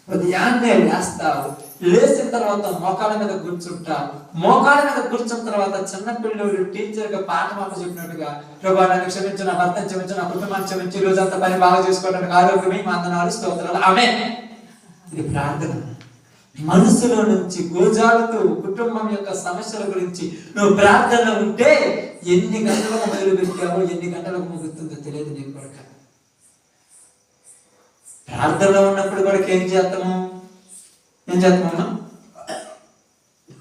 ఉదయాన్నే లేస్తావు, లేచిన తర్వాత మోకాళ్ళ మీద కూర్చుంటావు, మోకాళ్ళ మీద కూర్చున్న తర్వాత చిన్నపిల్లలు టీచర్ గా పాఠం అప్పు చెప్పినట్టుగా, ప్రభా నన్ను క్షమించు, నా భర్తను క్షమించు, నా కుటుంబాన్ని క్షమించి, రోజంతా పని బాగా చేసుకోవడానికి ఆరోగ్యమే వందనాలు స్తోత్రాలు, ఆమేన్. ఇది ప్రార్థన. మనసులో నుంచి గోజాడుతూ కుటుంబం యొక్క సమస్యల గురించి నువ్వు ప్రార్థన ఉంటే ఎన్ని గంటలకు మొదలు పెట్టావో ఎన్ని గంటలకు ముగుతుందో తెలియదు నీకు కూడా. ప్రార్థనలో ఉన్నప్పుడు కూడా ఏం చేస్తాము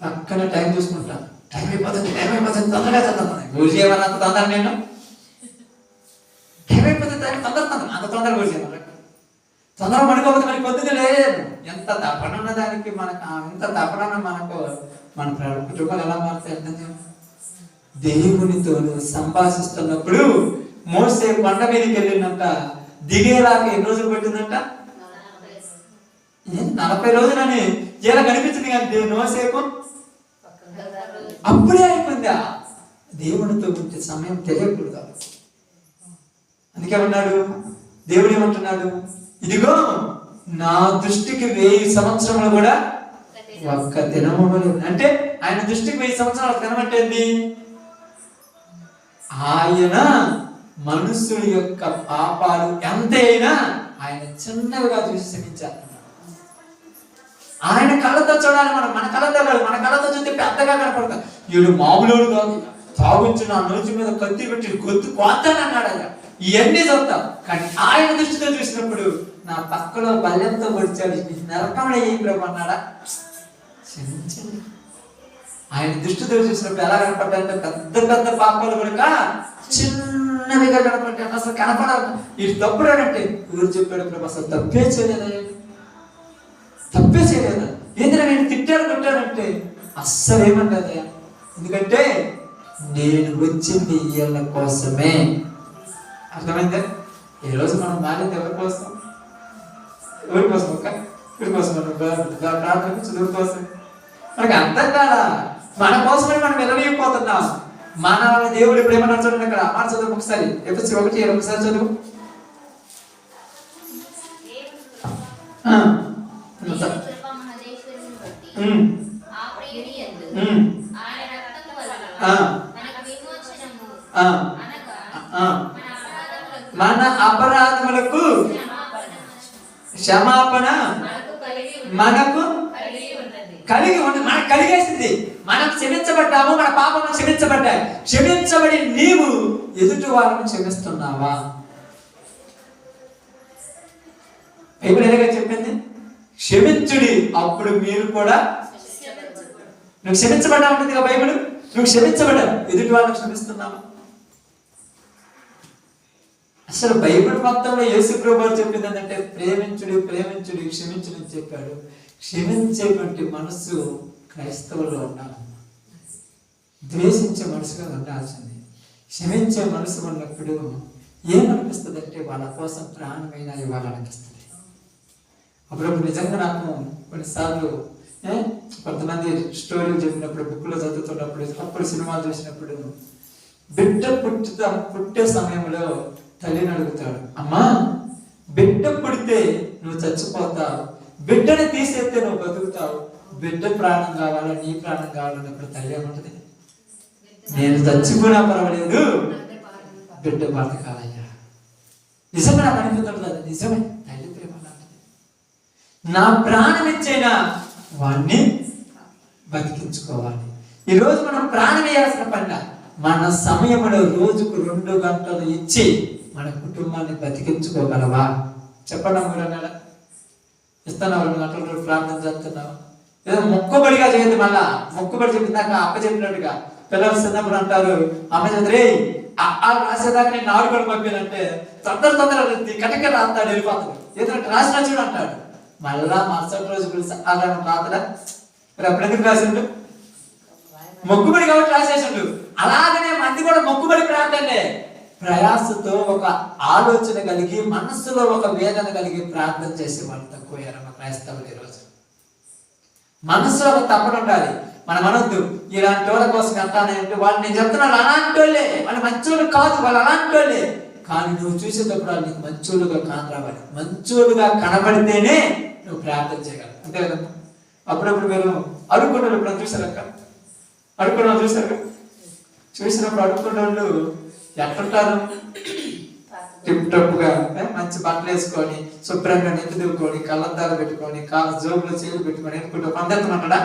పక్కన టైం చూసుకుంటాం, టైం అయిపోతుంది తొందరగా చదువుతాను. గురి చేయమని అంత తొందర, నేను టైం అయిపోతుంది అంత తొందరగా గురి చేయమని తొందర పడుకోవద్దు. మరి పొద్దున లేదు, ఎంత తపన ఉన్న దానికి మనకు, ఎంత తపన మనకు మన కుటుంబాలు ఎలా మారుతాయి అర్థం చేయాలి. దేవునితో సంభాషిస్తున్నప్పుడు మోసే కొండ మీదకి వెళ్ళినంత దిగేలాగా ఎన్ని రోజులు పెట్టిందంట? 40 రోజులని ఇలా కనిపించింది కానీ మోసేకు అప్పుడే అయిపోయిందా? దేవునితో ఉంటే సమయం తెలియకూడదు. అందుకే ఉన్నాడు దేవుడు, ఏమంటున్నాడు? ఇదిగో నా దృష్టికి 1000 సంవత్సరములు కూడా ఒక్క దినము లేదు. అంటే ఆయన దృష్టికి 1000 సంవత్సరాలు దినమంటే ఆయన మనుషుల యొక్క పాపాలు ఎంతైనా ఆయన చిన్నవిగా చూసి క్షమించారు. ఆయన కళ్ళతో చూడాలి, మన కళ్ళతో కాదు. మన కళ్ళతో చూస్తే పెద్దగా కనపడతాం. వీడు మామూలు కాదు, తాగుంచి నా నోచి మీద కత్తి పెట్టి గొత్తు కోతానన్నాడు. ఆయన ఇవన్నీ చూస్తాం, కానీ ఆయన దృష్టితో చూసినప్పుడు నా పక్కలో బల్యంతో పొడిచాడు, నరకంలో ఏం ప్రభు అన్నాడా? క్షమించండి. ఆయన దృష్టితో చూసినప్పుడు ఎలా కనపడ్డాయంటే పెద్ద పెద్ద పాపాలు కూడా చిన్నవిగా కనపడ్డాయి. అసలు కనపడాలి. ఇది తప్పుడాడంటే ఎవరు చెప్పాడు? ప్రభు అసలు తప్పే చేయలేదా? ఏంటంటే నేను తిట్టాడు కొట్టాడంటే అస్సలు ఏమంటదయ్యా. ఎందుకంటే నేను వచ్చింది వీళ్ళ కోసమే. అర్థమైందే? ఈరోజు మనం మారింది ఎవరి కోసం? ఎవరి కోసం? ఎవరి కోసం? ప్రార్థన చదువు కోసం. మనకి అర్థం కాదా? మన కోసమని మనం వెళ్ళలేకపోతున్నాం. మన దేవుడు ఇప్పుడు ఏమన్నా చూడండి, అక్కడ మాట చదువు ఒకసారి, ఎఫెసీ 1:7 ఒకసారి చదువు. మన అపరాధములకు క్షమాపణ మనకు కలిగి ఉంది. మనకు కలిగేసింది. మనం క్షమించబడ్డాము, మన పాపము క్షమించబడ్డాయి. క్షమించబడి నీవు ఎదుటి వాళ్ళని క్షమిస్తున్నావా? బైబిల్ ఎలాగ చెప్పింది? క్షమించుడి, అప్పుడు మీరు కూడా. నువ్వు క్షమించబడ్డా ఉంటుంది కదా బైబిల్. నువ్వు క్షమించబడ్డావు, ఎదుటి వాళ్ళని క్షమిస్తున్నావా? అసలు బైబిల్ మొత్తంలో యేసు ప్రభువు చెప్పింది ఏంటంటే ప్రేమించుడి, ప్రేమించుడి, క్షమించుడి అని చెప్పాడు. క్షమించేటువంటి మనసు క్రైస్తవుల్లో ఉండాలి. ద్వేషించే మనసుగా ఉండాల్సింది. క్షమించే మనసు ఉన్నప్పుడు ఏమనిపిస్తుంది అంటే వాళ్ళ కోసం ప్రాణమైన ఇవ్వాలనిపిస్తుంది. అప్పుడప్పుడు నిజంగా నాకు కొన్నిసార్లు కొంతమంది స్టోరీలు చెప్పినప్పుడు, బుక్లో చదువుతున్నప్పుడు, అప్పుడు సినిమాలు చూసినప్పుడు బిడ్డ పుట్టే సమయంలో తల్లిని అడుగుతాడు, అమ్మా బిడ్డ పుడితే నువ్వు చచ్చిపోతావు, బిడ్డని తీసేస్తే నువ్వు బతుకుతావు, బిడ్డ ప్రాణం కావాలా నీ ప్రాణం కావాలన్నప్పుడు తల్లి ఏమంటది? నేను చచ్చిపోయినా పర్వాలేదు, బిడ్డ బతకాలయ్యా. నిజంగా నాకు అనిపిస్తుంది, అది నిజమే. తల్లి ప్రేమ లాంటిది. నా ప్రాణం ఇచ్చైనా వాడిని బతికించుకోవాలి. ఈరోజు మనం ప్రాణం వేయాల్సిన పని, మన సమయంలో రోజుకు 2 గంటలు ఇచ్చి మన కుటుంబాన్ని బతికించుకోగలవా? చెప్పండి. మీరు ఇస్తున్నావు 2 గంటలు ప్రార్థన చేస్తున్నావు. ఏదో మొక్కుబడిగా చేయదు. మళ్ళా మొక్కుబడి చెప్పిందాక అప్ప చెప్పినట్టుగా పిల్లలు చిన్నప్పుడు అంటారు, అమ్మ చదివే రాసేదాకా నేను 4 గంటలు పంపానంటే తొందర కటక రాస్తాడు, వెళ్ళిపోతాడు. ఏదో రాసిన చూడు అంటాడు. మళ్ళా మరుసటి రోజు పిలిచి అలా రాతడా? మరి అప్పుడు ఎందుకు రాసిండు? మొక్కుబడి కాబట్టి రాసేసిండు. అలాగనే మంది కూడా మొక్కుబడి ప్రార్థనే. ప్రయాసతో ఒక ఆలోచన కలిగి, మనస్సులో ఒక వేదన కలిగి ప్రార్థన చేసే వాళ్ళు తక్కువయ్యారు మా క్రైస్తవులు ఈరోజు. మనస్సులో ఒక తప్పన ఉండాలి. మనం అనొద్దు ఇలాంటి వాళ్ళ కోసం అంటానంటే వాళ్ళు, నేను చెప్తున్నాను అలాంటి వాళ్ళే, వాళ్ళు మంచోళ్ళు కాదు, వాళ్ళు అలాంటి వాళ్ళే. కానీ నువ్వు చూసేటప్పుడు వాళ్ళు నీకు మంచోళ్ళుగా కానరావాలి. మంచోళ్ళుగా కనబడితేనే నువ్వు ప్రార్థన చేయగలవు. అంతే కదా? అప్పుడప్పుడు మీరు అడుక్కుంటారు. ఇప్పుడు చూసారక్క, అడుక్కున్న చూసారు. చూసినప్పుడు అడుక్కున్న వాళ్ళు ఎట్లుంటారు? టిప్ టప్గా మంచి బట్టలు వేసుకొని, శుభ్రంగా నెత్తి దువ్వుకొని, కళ్ళద్దాలు పెట్టుకొని, కాళ్ళ జోబులో చేతులు పెట్టుకొని ఎత్తుకుంటూ పందెత్తమంటాడా?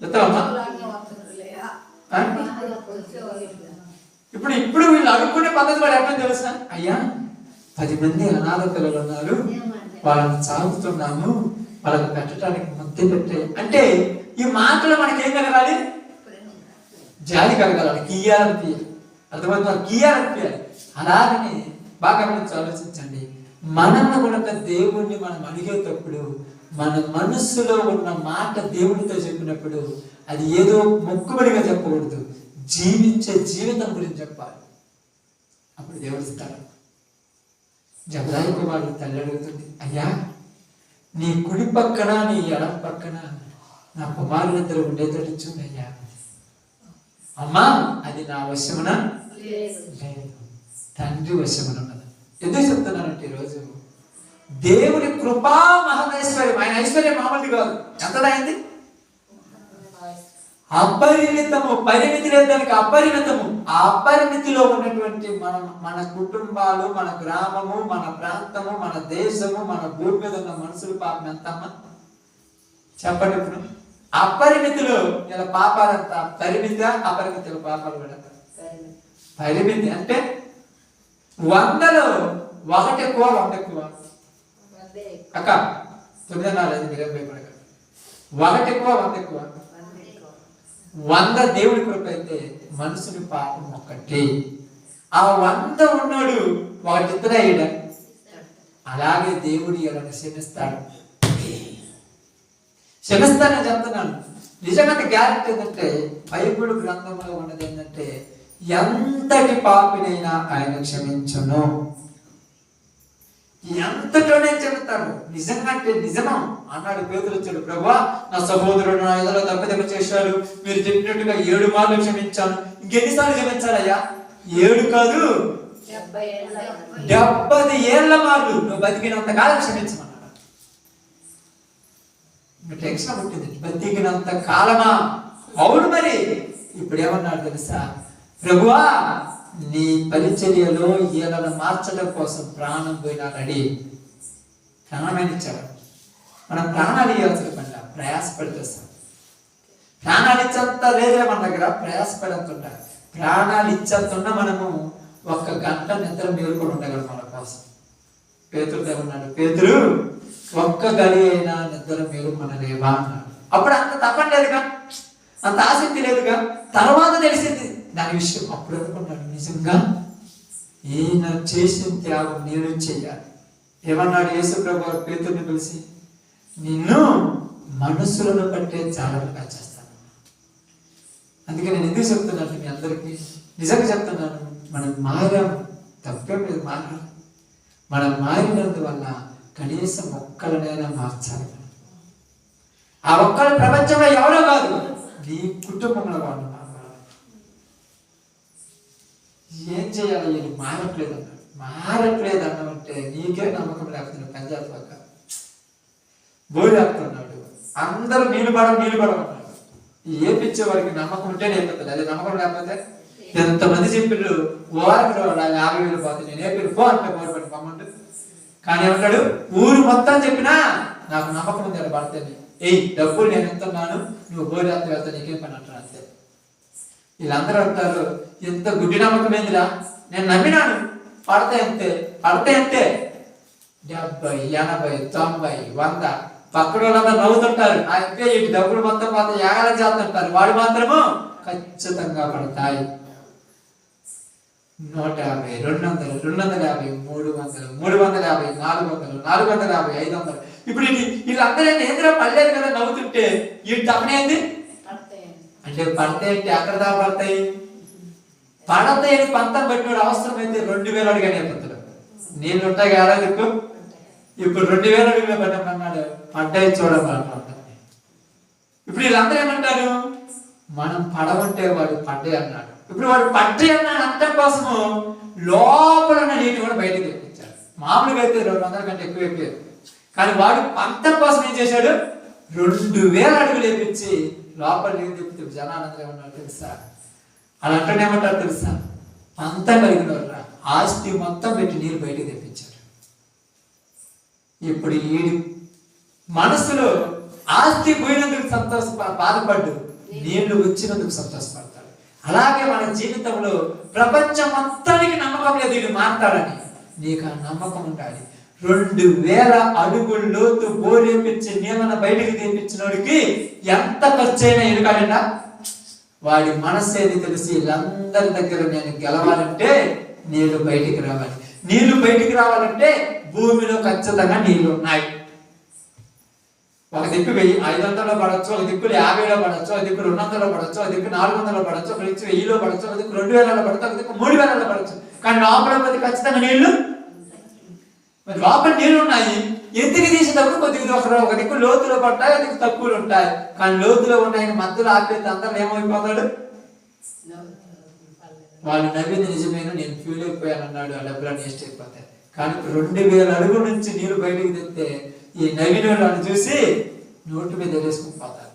ఎత్తవమ్మా? ఇప్పుడు వీళ్ళు అడుక్కునే పద్ధతి కూడా ఎట్లా తెలుసా? అయ్యా 10 మంది అనాథ పిల్లలు ఉన్నారు, వాళ్ళని సాగుతున్నాము, వాళ్ళకి పెట్టడానికి ముద్దు పెట్టే అంటే ఈ మాటలు మనకేం కలగాలి? జాలి కలగాలి, గీయాలనిపించాలి. అర్థమవుతుంది? గీయాలనిపించాలి. అలాగని బాగా ఆలోచించండి. మనల్ని కూడా దేవుణ్ణి మనం అడిగేటప్పుడు మన మనస్సులో ఉన్న మాట దేవుడితో చెప్పినప్పుడు అది ఏదో మొక్కుబడిగా చెప్పకూడదు, జీవించే జీవితం గురించి చెప్పాలి. అప్పుడు దేవుడు ఇస్తాడు. జబదాయి కుమారుడు తల్లి అడుగుతుంది, అయ్యా నీ కుడి పక్కన నీ ఎడం పక్కన నా కుమారులిద్దరు ఉండేటట్టు చూడయ్యా. అమ్మా అది నా వశమున లేదు, తండ్రి వశమున ఉన్నది. ఎందుకు చెప్తున్నానంటే ఈరోజు దేవుని కృపా మహదైశ్వర్యం, ఆయన ఐశ్వర్యం మామూలు కాదు. ఎంతదైంది? అపరిమితము. పరిమితి లేదు దానికి, అపరిమితము. ఆ అపరిమితిలో ఉన్నటువంటి మన కుటుంబాలు, మన గ్రామము, మన ప్రాంతము, మన దేశము, మన భూమి మీద ఉన్న మనుషుల పాపం ఎంతమ్మా చెప్పండి. ఇప్పుడు అపరిమితిలో ఇలా పాపాలంతా పరిమితి, అపరిమితిలో పాపాలు కూడా పరిమితి. అంటే 100లో 1 ఎక్కువ 100 ఎక్కువ అక్క 9:05 మీరేం భయపడక. 1 ఎక్కువ 100 ఎక్కువ. 100 దేవుడి కృప అయితే మనుషుని పాపం 1. ఆ 100 ఉన్నాడు 1 ఇద్దరు. అలాగే దేవుడు ఇలా క్షమిస్తాడు. క్షమిస్తానని చెప్తున్నాను. నిజంగా గ్యారెంటీ ఏంటంటే బైబిల్ గ్రంథంలో ఉన్నది ఏంటంటే ఎంతటి పాపినైనా ఆయన క్షమించును. ఎంతటోనే చెబుతాడు. నిజంగా అంటే నిజమా అన్నాడు పేతురు. వచ్చాడు, ప్రభువా నా సహోదరుడు నా ఎదురు తప్పిదమ్మ చేశాడు, మీరు చెప్పినట్టుగా 7 మార్లు క్షమించాను. ఇంకెన్నిసార్లు క్షమించాలయ్యా? 7 కాదు 70 ఏళ్ల మార్లు నువ్వు బతికినంత కాలం క్షమించమన్నాడు. టెన్షన్ పుట్టింది, బతికినంత కాలమా? అవును మరి. ఇప్పుడు ఏమన్నాడు తెలుసా? ప్రభువా నీ పరిచర్యలో ఈయనను మార్చడం కోసం ప్రాణం పోయినా రెడీ. ప్రాణమైన ఇచ్చాడు. మనం ప్రాణాలు ఇవ్వాల్సిన పని ప్రయాసపడితేస్తాం. ప్రాణాలు ఇచ్చేంత లేదే మన దగ్గర, ప్రయాసపడుతుంటారు. ప్రాణాలు ఇచ్చేస్తున్న మనము 1 గంట నిద్ర మేలుకొని ఉండగలం మన కోసం. పేతురు దేవున్నాడు, పేతురు 1 గడి అయినా నిద్ర మేలుకొనలేవా అన్నాడు. అప్పుడు అంత తప్పలేదుగా, అంత ఆసక్తి లేదుగా. తర్వాత తెలిసింది దాని విషయం. అప్పుడు అనుకున్నాడు, నిజంగా ఈయన చేసిన త్యాగం నేను చెయ్యాలి. ఏమన్నాడు యేసు ప్రభు పేతురుని పిలిచి, నిన్ను మనుషులను బట్టే జాగ్రత్తగా చేస్తాను. అందుకే నేను ఎందుకు చెప్తున్నాను మీ అందరికీ, నిజంగా చెప్తున్నాను, మనం మారాము, తప్పేం లేదు, మారాము. మనం మారినందువల్ల కనీసం ఒక్కరినైనా మార్చాలి. ఆ ఒక్కరు ప్రపంచంలో ఎవరో కాదు, నీ కుటుంబంలో వాళ్ళు మారాలి. ఏం చేయాలి? నేను మారట్లేదు అన్నాడు. మారట్లేదు అన్నామంటే నీకే నమ్మకం లేకపోతే పంజాబ్ పక్క బోరేస్తున్నాడు. అందరూ నీళ్ళు పడమన్నాడు. ఏ పిచ్చే వాడికి నమ్మకం ఉంటే నేర్పుతుంది, అది నమ్మకం లేకపోతే ఎంతమంది చెప్పిళ్ళు ఓరకు 50,000 పోతే నేను ఏపీ పో అంటే బోరపడి పమ్మంటు. కానీ ఏమంటాడు, ఊరు మొత్తం చెప్పినా నాకు నమ్మకం ఉంది అక్కడ పడితే, డబ్బులు నేను ఎంతున్నాను, నువ్వు బోరేస్త వెళ్తా, నీకేం పని అంటాను అంతే. వీళ్ళందరూ అంటారు, ఎంత గుడ్డి నమ్మకం ఏందిరా, నేను నమ్మినాను, పడితే అంతే 70, 80, 90, 100 పక్కన వాళ్ళందరూ నవ్వుతుంటారు. అయితే ఈ డబ్బులు మొత్తం మాత్రం యాగాలు చేస్తుంటారు, వాడు మాత్రము ఖచ్చితంగా పడతాయి. 150, 200, 250, 300, 350, 400, 450, 500. ఇప్పుడు వీళ్ళందరూ ఏంద్రా పడలేదు కదా నవ్వుతుంటే, వీటి తప్పనేంది అంటే పడితే ఎక్కడ దాకా పడతాయి? పడతాయని పంతం పెట్టినోడు అవసరమైతే 2,000 అడిగానే పడతాడు. నీళ్ళు ఉంటాయి కదా దిక్కు. ఇప్పుడు 2,000 అడుగులో పడ్డామన్నాడు, పడ్డాయి చూడమంటాడు. ఇప్పుడు వీళ్ళందరూ ఏమంటారు, మనం పడవంటే వాడు పడ్డాయి అన్నాడు. ఇప్పుడు వాడు పడ్డాయి అన్నాడు అంతం కోసము లోపల ఉన్న నీటి కూడా బయటకు తెప్పించాడు. మామూలుగా అయితే 200 కంటే ఎక్కువ. కానీ వాడు పంతం కోసం ఏం చేశాడు, 2,000 అడుగులు వేపించి లోపల నీళ్ళు తెప్పితే జనాలందరూ ఏమన్నారు తెలుసా? అలా అంటూనే ఏమంటారు తెలుసా? పంతం కలిగిన ఆస్తి మొత్తం పెట్టి నీళ్ళు బయటకు తెప్పించాడు. ఇప్పుడు ఈ మనసులో ఆస్తి పోయినందుకు బాధపడ్డు, నీళ్లు వచ్చినందుకు సంతోషపడతాడు. అలాగే మన జీవితంలో ప్రపంచం మొత్తానికి నమ్మకం లేదు వీడు మారతాడని, నీకు ఆ నమ్మకం ఉండాలి. 2,000 అడుగుల లోతు బోరేపించి నీళ్ళను బయటకు తెప్పించినోడికి ఎంత ఖర్చైనా ఎదుకాడంట. వాడి మనస్సు ఏది తెలిసి వీళ్ళందరి దగ్గర నేను గెలవాలంటే నీళ్లు బయటికి రావాలి. నీళ్లు బయటికి రావాలంటే భూమిలో ఖచ్చితంగా నీళ్లు ఉన్నాయి. ఒక దిక్కు 500లో పడవచ్చు, ఒక దిక్కు 50లో పడవచ్చు, ఒక దిక్కు 200లో పడవచ్చు, ఒక దిక్కు 400లో పడవచ్చు, ఒక దిక్కు 1000లో పడవచ్చు, ఒక దిక్కు 2,000లో పడవచ్చు, ఒక దిక్కు 3,000లో పడవచ్చు. కానీ లోపల ఖచ్చితంగా నీళ్లు, మరి లోపల నీళ్లు ఉన్నాయి. ఎత్తికి తీసేటప్పుడు కొద్దిగా ఒక దిక్కు లోతులో పడతాయి, ఒక దిక్కు తక్కువలు ఉంటాయి. కానీ లోతులో ఉన్నాయి మధ్యలో ఆపేస్తే అందరూ ఏమైపోతాడు? వాళ్ళు నవ్వింది నిజమేనా, నేను ఫ్యూల్ అయిపోయాను అన్నాడు, ఆ డబ్బులన్నీ వేస్ట్ అయిపోతాయి. కానీ 2,000 అడుగుల నుంచి నీరు బయటకు తెస్తే ఈ నవ్విన వాళ్ళని చూసి నోటి మీద వేసుకుని పోతారు.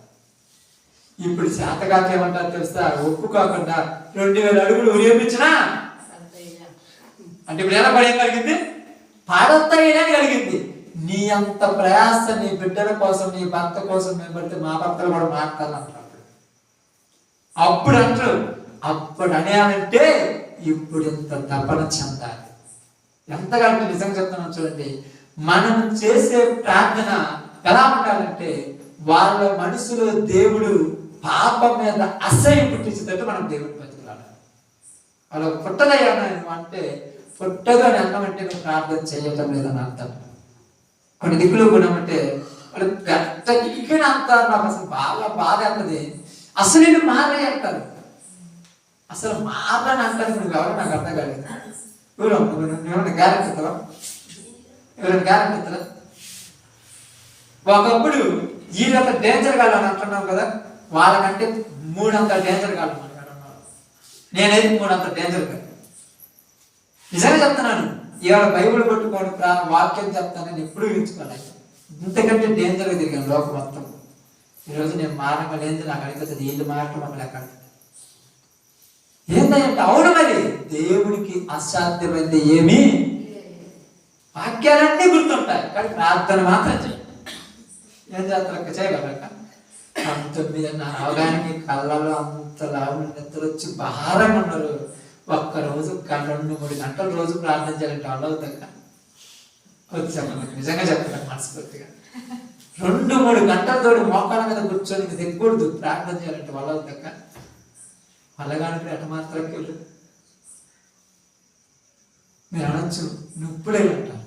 ఇప్పుడు శాతకాకి ఏమంటారు తెలుసా? ఒప్పు కాకుండా 2,000 అడుగులు ఉరేపించినా అంటే ఇప్పుడు ఎలా పడేం కలిగింది? పడతాయినా కలిగింది. నీ అంత ప్రయాస నీ బిడ్డల కోసం, నీ భర్త కోసం మేము పడితే మా భర్తలు కూడా మాట్లాడాలంటారు. అప్పుడు అంటారు, అప్పుడు అనేయాలంటే ఇప్పుడు ఇంత తపన చెందాలి. ఎంతగా అంటే నిజంగా చెప్తున్నాను చూడండి, మనం చేసే ప్రార్థన ఎలా ఉండాలంటే వాళ్ళ మనసులో దేవుడు పాపం మీద అసహ్యం పుట్టించేటట్టు మనం దేవుడు బతుకులాడాలి. అలా పుట్టదయ్యా అంటే పుట్టదు అని అన్నమంటే నువ్వు ప్రార్థన చేయటం లేదని అర్థం. కొన్ని దిక్కులు గుణం అంటే వాళ్ళు పెద్ద ఇగిన అంటారు. నాకు అసలు బాగా బాధ అంటది. అసలు నేను మారే అంటారు. అసలు మారని అంటారు. నువ్వు ఎవరో నాకు అర్థం కాలేదు. ఎవరైనా గ్యారెంటీ ఇస్తావా? ఎవరైనా గ్యారెంటీ ఇస్తారా? ఒకప్పుడు వీళ్ళంత డేంజర్ కాదు అని అంటున్నాం కదా, వాళ్ళకంటే 300 డేంజర్ కాదు మనకు. నేనైతే 300 డేంజర్ కాదు. నిజంగా చెప్తున్నాను. ఇవాళ బైబుల్ పట్టుకోండి, వాక్యం చెప్తానని ఎప్పుడు ఊహించుకోవాలి. ఇంతకంటే డేంజర్గా తిరిగాను లోకం మొత్తం. ఈరోజు నేను మారంగా లేదు, నాకు అనిపిస్తుంది వీళ్ళు మారటం ఒక లెక్క. ఏంటంటే అవును, మరి దేవుడికి అసాధ్యమైంది ఏమీ. వాక్యాలన్నీ గుర్తుంటాయి కానీ ప్రార్థన మాత్రం చేయాలి. ఏం చేస్తారు? చేయగలక 9:30 అవగానే కళ్ళలో అంత లాభం నిద్ర వచ్చి భారంగా ఉన్నారు. ఒక్కరోజు 2-3 గంటల రోజు ప్రార్థన చేయాలంటే వాళ్ళు అవుతాక వచ్చాము. నిజంగా చెప్తాను మనస్ఫూర్తిగా. 2-3 గంటలతో మోకాల మీద కూర్చొని దిగకూడదు ప్రార్థన చేయాలంటే వాళ్ళు అవుతాక వాళ్ళగానికి ఎట మాత్రం వెళ్ళు. మీరు అనొచ్చు నొప్పులే అంటారు.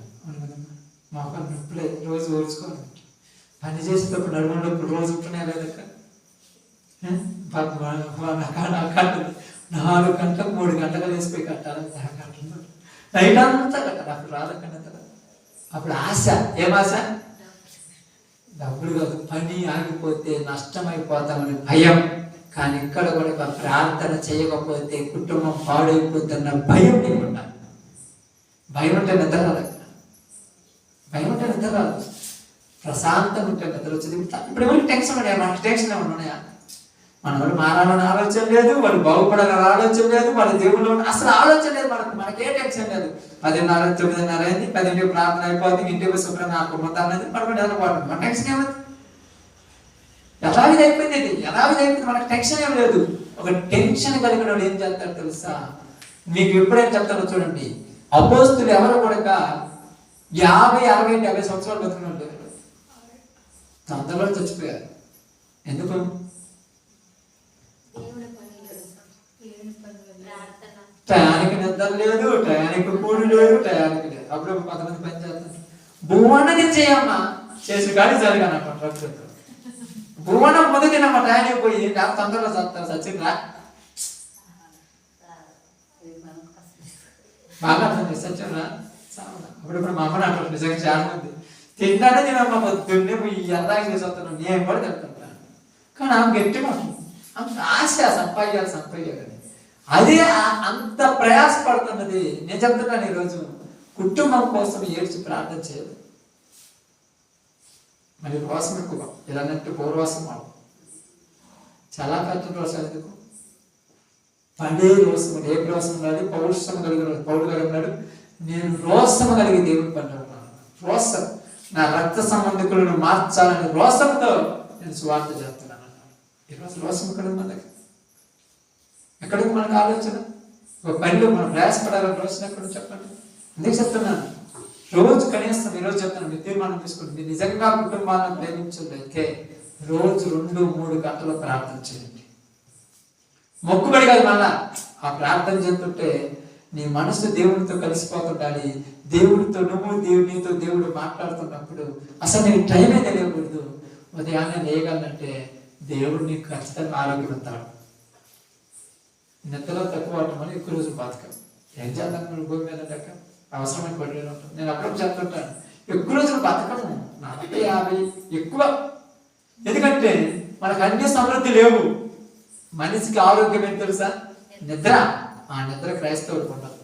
మోకాలు నొప్పులే, రోజు ఓర్చుకోవాలి. పని చేసేటప్పుడు నడుము నొప్పులు రోజు ఉంటున్నాయి లేదక్క. 4 గంటలకు 3 గంటలు వేసిపోయి కట్టాలి. 10 గంటలు నైట్ అంతా కట్టాలి. అప్పుడు రాదక్కడంతా. అప్పుడు ఆశ, ఏం ఆశ? డబ్బులు కాదు, పని ఆగిపోతే నష్టమైపోతామని భయం. కానీ ఇక్కడ కూడా ప్రార్థన చేయకపోతే కుటుంబం పాడైపోతున్న భయం నీకుంటా. భయం ఉంటే నిద్ర రాదు. భయం ఉంటే నిద్ర రాదు. ప్రశాంతంగా ఉంటే నిద్ర వచ్చింది. ఇప్పుడు ఎవరికి టెన్షన్ ఉన్నాయా? మనకి టెన్షన్ ఏమన్నా ఉన్నాయా? మన వాళ్ళు మారాలని ఆలోచన లేదు, వాళ్ళు బాగుపడాలని ఆలోచన లేదు, వాళ్ళ దేవుళ్ళు అసలు ఆలోచన లేదు. మనకే టెన్షన్ లేదు. 10:30, 9:30 అయింది, 10 ప్రార్థన అయిపోతుంది, ఇంటికి శుభ్రంగా ఆకుపోతానది, మనకు నిద్రపోవడం. మన టెన్షన్ ఏమవుతుంది? యథావిధి అయిపోయింది. ఇది యథావిధి అయిపోయింది. మనకు టెన్షన్ ఏం లేదు. ఒక టెన్షన్ కలిగిన వాడు ఏం చేస్తాడు తెలుసా? మీకు ఎప్పుడైనా చెప్తారో చూడండి. అపోస్తులు ఎవరు కూడా 50, 60, 70 సంవత్సరాలు బతుకున్నట్టు తొందరలో చచ్చిపోయారు. ఎందుకు? టయానికి నిద్ర లేదు, టయానికి కూడు లేదు, టయానికి లేదు. అప్పుడు 10 మంది పని చేస్తారు. భూమన్నది చేయమ్మా చేసి కానీ జరిగాను. భూమన్నం పొందుతినమ్మ టయానికి పోయి తొందరలో చస్తారు. సచ్చిరా బాగా అర్థం చేసి సచ్చిరా. అప్పుడు మా అమ్మని అంటారు నిజంగా చాలా మంది తింటానే తినమ్మ పొద్దున్నే పోయి ఎర్రాకి చేసి వస్తున్నాను. నేను కూడా తింటాను. కానీ ఆమె గట్టిగా అంత ఆశ సంపాదించాలి. అదే అంత ప్రయాసపడుతున్నది. నేను చెప్తున్నాను ఈరోజు కుటుంబం కోసం ఏడ్చి ప్రార్థన చేయదు. మరి రోసం ఎక్కువ. ఇలాంటి పూర్వాసం వాడు చాలా పెద్ద రోసం. ఎందుకు? పడే రోసం. ఏ రోసం ఉండాలి? పౌరుషం కలిగిన పౌరుడు కలిగి ఉన్నాడు. నేను రోసము కలిగి దేవుడు పడ్డాను. రోసం, నా రక్త సంబంధికులను మార్చాలని రోసంతో నేను సువార్త చేస్తున్నాను. ఈరోజు రోసం ఎక్కడ మనకి? ఎక్కడికి మనకు ఆలోచన? ఒక పనిలో మనం ప్రయాసపడాలని రోజున ఎక్కడ చెప్పండి. ఎందుకు చెప్తున్నాను? రోజు కనీసం ఈరోజు చెప్తాను, మీరు తీర్మానం తీసుకోండి. మీరు నిజంగా కుటుంబాలను ప్రేమించలేకే రోజు 2-3 గంటలు ప్రార్థన చేయండి. మొక్కుబడి కాదు, మళ్ళా ఆ ప్రార్థన చేస్తుంటే నీ మనసు దేవుడితో కలిసిపోతుండాలి. దేవుడితో నువ్వు నీతో దేవుడు మాట్లాడుతున్నప్పుడు అసలు నీకు టైమే తెలియకూడదు. ఉదయాన్నే లేయగలంటే దేవుడు నీకు ఖచ్చితంగా ఆరోగ్యం ఇస్తాడు. నిద్రలో తక్కువ అవటం వల్ల ఎక్కువ రోజులు బతకం. ఏం చేద్దాం? భూమి మీద లెక్క అవసరమైన పడిలో ఉంటాం. నేను అప్పుడు చెప్తుంటాను, ఎక్కువ రోజులు బతకము 40, 50 ఎక్కువ. ఎందుకంటే మనకు అన్ని సమృద్ధి లేవు. మనిషికి ఆరోగ్యం ఏం తెలుసా? నిద్ర. ఆ నిద్ర క్రైస్తవుడికి ఉండదు.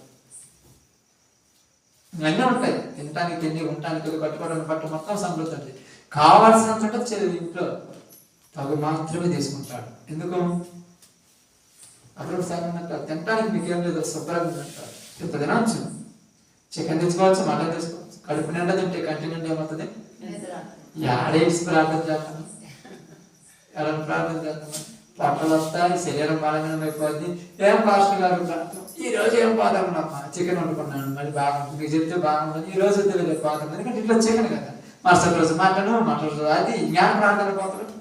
అన్నీ ఉంటాయి, తినటానికి తిండి, ఉండటానికి కట్టుకోవడానికి పట్టు, మొత్తం సమృద్ధి అంటే కావాల్సినంత ఇంట్లో తగు మాత్రమే తీసుకుంటాడు. ఎందుకు? అప్పుడు సార్ తినడానికి మీకేం లేదు, శుభ్రంగా అంటారు. ఇంత తినవచ్చు, చికెన్ తెచ్చుకోవచ్చు, మటన్ తెచ్చుకోవచ్చు. కడుపు నిండా తింటే కంటి నిండా ఏమవుతుంది? ఏడేసి ప్రార్థన చేస్తాను, ఎలా ప్రార్థన చేస్తాను, పొట్టలు వస్తాయి, శరీరం బలహీనం అయిపోద్ది. ఏం పాస్టర్ గారు ఈ రోజు ఏం పోదామమ్మా, చికెన్ వండుకున్నాను, మళ్ళీ బాగుంటుంది, మీకు చెప్తే బాగుంటుంది. ఈ రోజు తెలియదు పోతాం, ఎందుకంటే ఇంట్లో చికెన్ కదా. మరుసటి రోజు మటను, రోజు అది జ్ఞాన ప్రార్థన పోతాడు.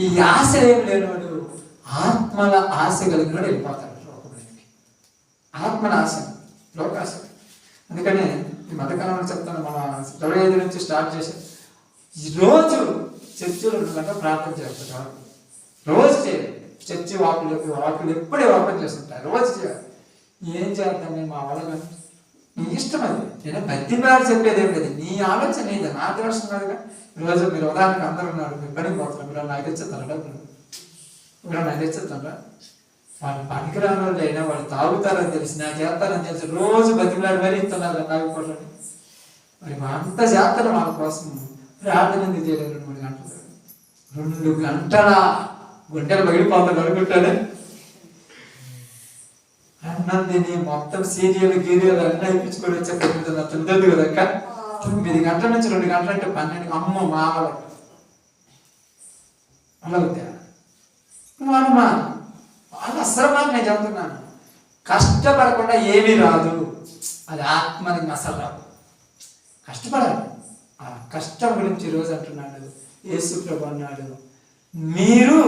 ఈ ఆశ ఏం లేనివాడు, ఆత్మల ఆశ కలిగినవాడు వెళ్ళిపోతాడు లోకంలోకి. ఆత్మల ఆశ, లోకాశ. అందుకనే ఈ మధ్యకాలంలో చెప్తాను, మన 25 నుంచి స్టార్ట్ చేశాను. ఈ రోజు చర్చిలో 2 గంటలు ప్రార్థన చేస్తుంటారు. రోజు చేయాలి. చర్చి వాకులు ఎప్పుడే ఓపెన్ చేస్తుంటారు. రోజు చేయాలి. ఏం చేద్దాం మేము మా వాళ్ళగా? నీ ఇష్టం అది. నేను బతిమారు చెప్పేది ఏం లేదు. నీ ఆలోచన ఇది. నా దర్శనం కాదుగా. ఈరోజు మీరు ఉదాహరణకు అందరూ ఉన్నారు, మీరు పనికి పోతున్నారు, మీరు నాకు తెచ్చేస్తారా? మీరు నాకు తెచ్చేస్తారా? వాళ్ళు పనికిరాని వాళ్ళు అయినా వాళ్ళు తాగుతారని తెలిసి, నాకు చేస్తారని తెలిసి రోజు బతిమలాడి మరీ ఇస్తున్నారు తాగిపోవడం. మరి అంత చేస్తారు వాళ్ళ కోసం. ప్రార్థన ఎందుకు చేయలేదు? 2 గంటలు 2 గంటల గుంటలు పగిలిపోతాడు అనుకుంటానే. అన్నం తిని మొత్తం సీరియల్ గీరియల్ అన్నీ ఇప్పించుకొని వచ్చే 9 కదా. 9 గంటల నుంచి 2 గంటలు అంటే 12. అమ్మ మామూలు అలా అవుతా వాళ్ళు అసలు మాట నేను చెబుతున్నాను. కష్టపడకుండా ఏమీ రాదు. అది ఆత్మనికి అసలు రాదు. కష్టపడాలి. ఆ కష్టం గురించి ఈరోజు అంటున్నాడు యేసు ప్రభు. అన్నాడు మీరు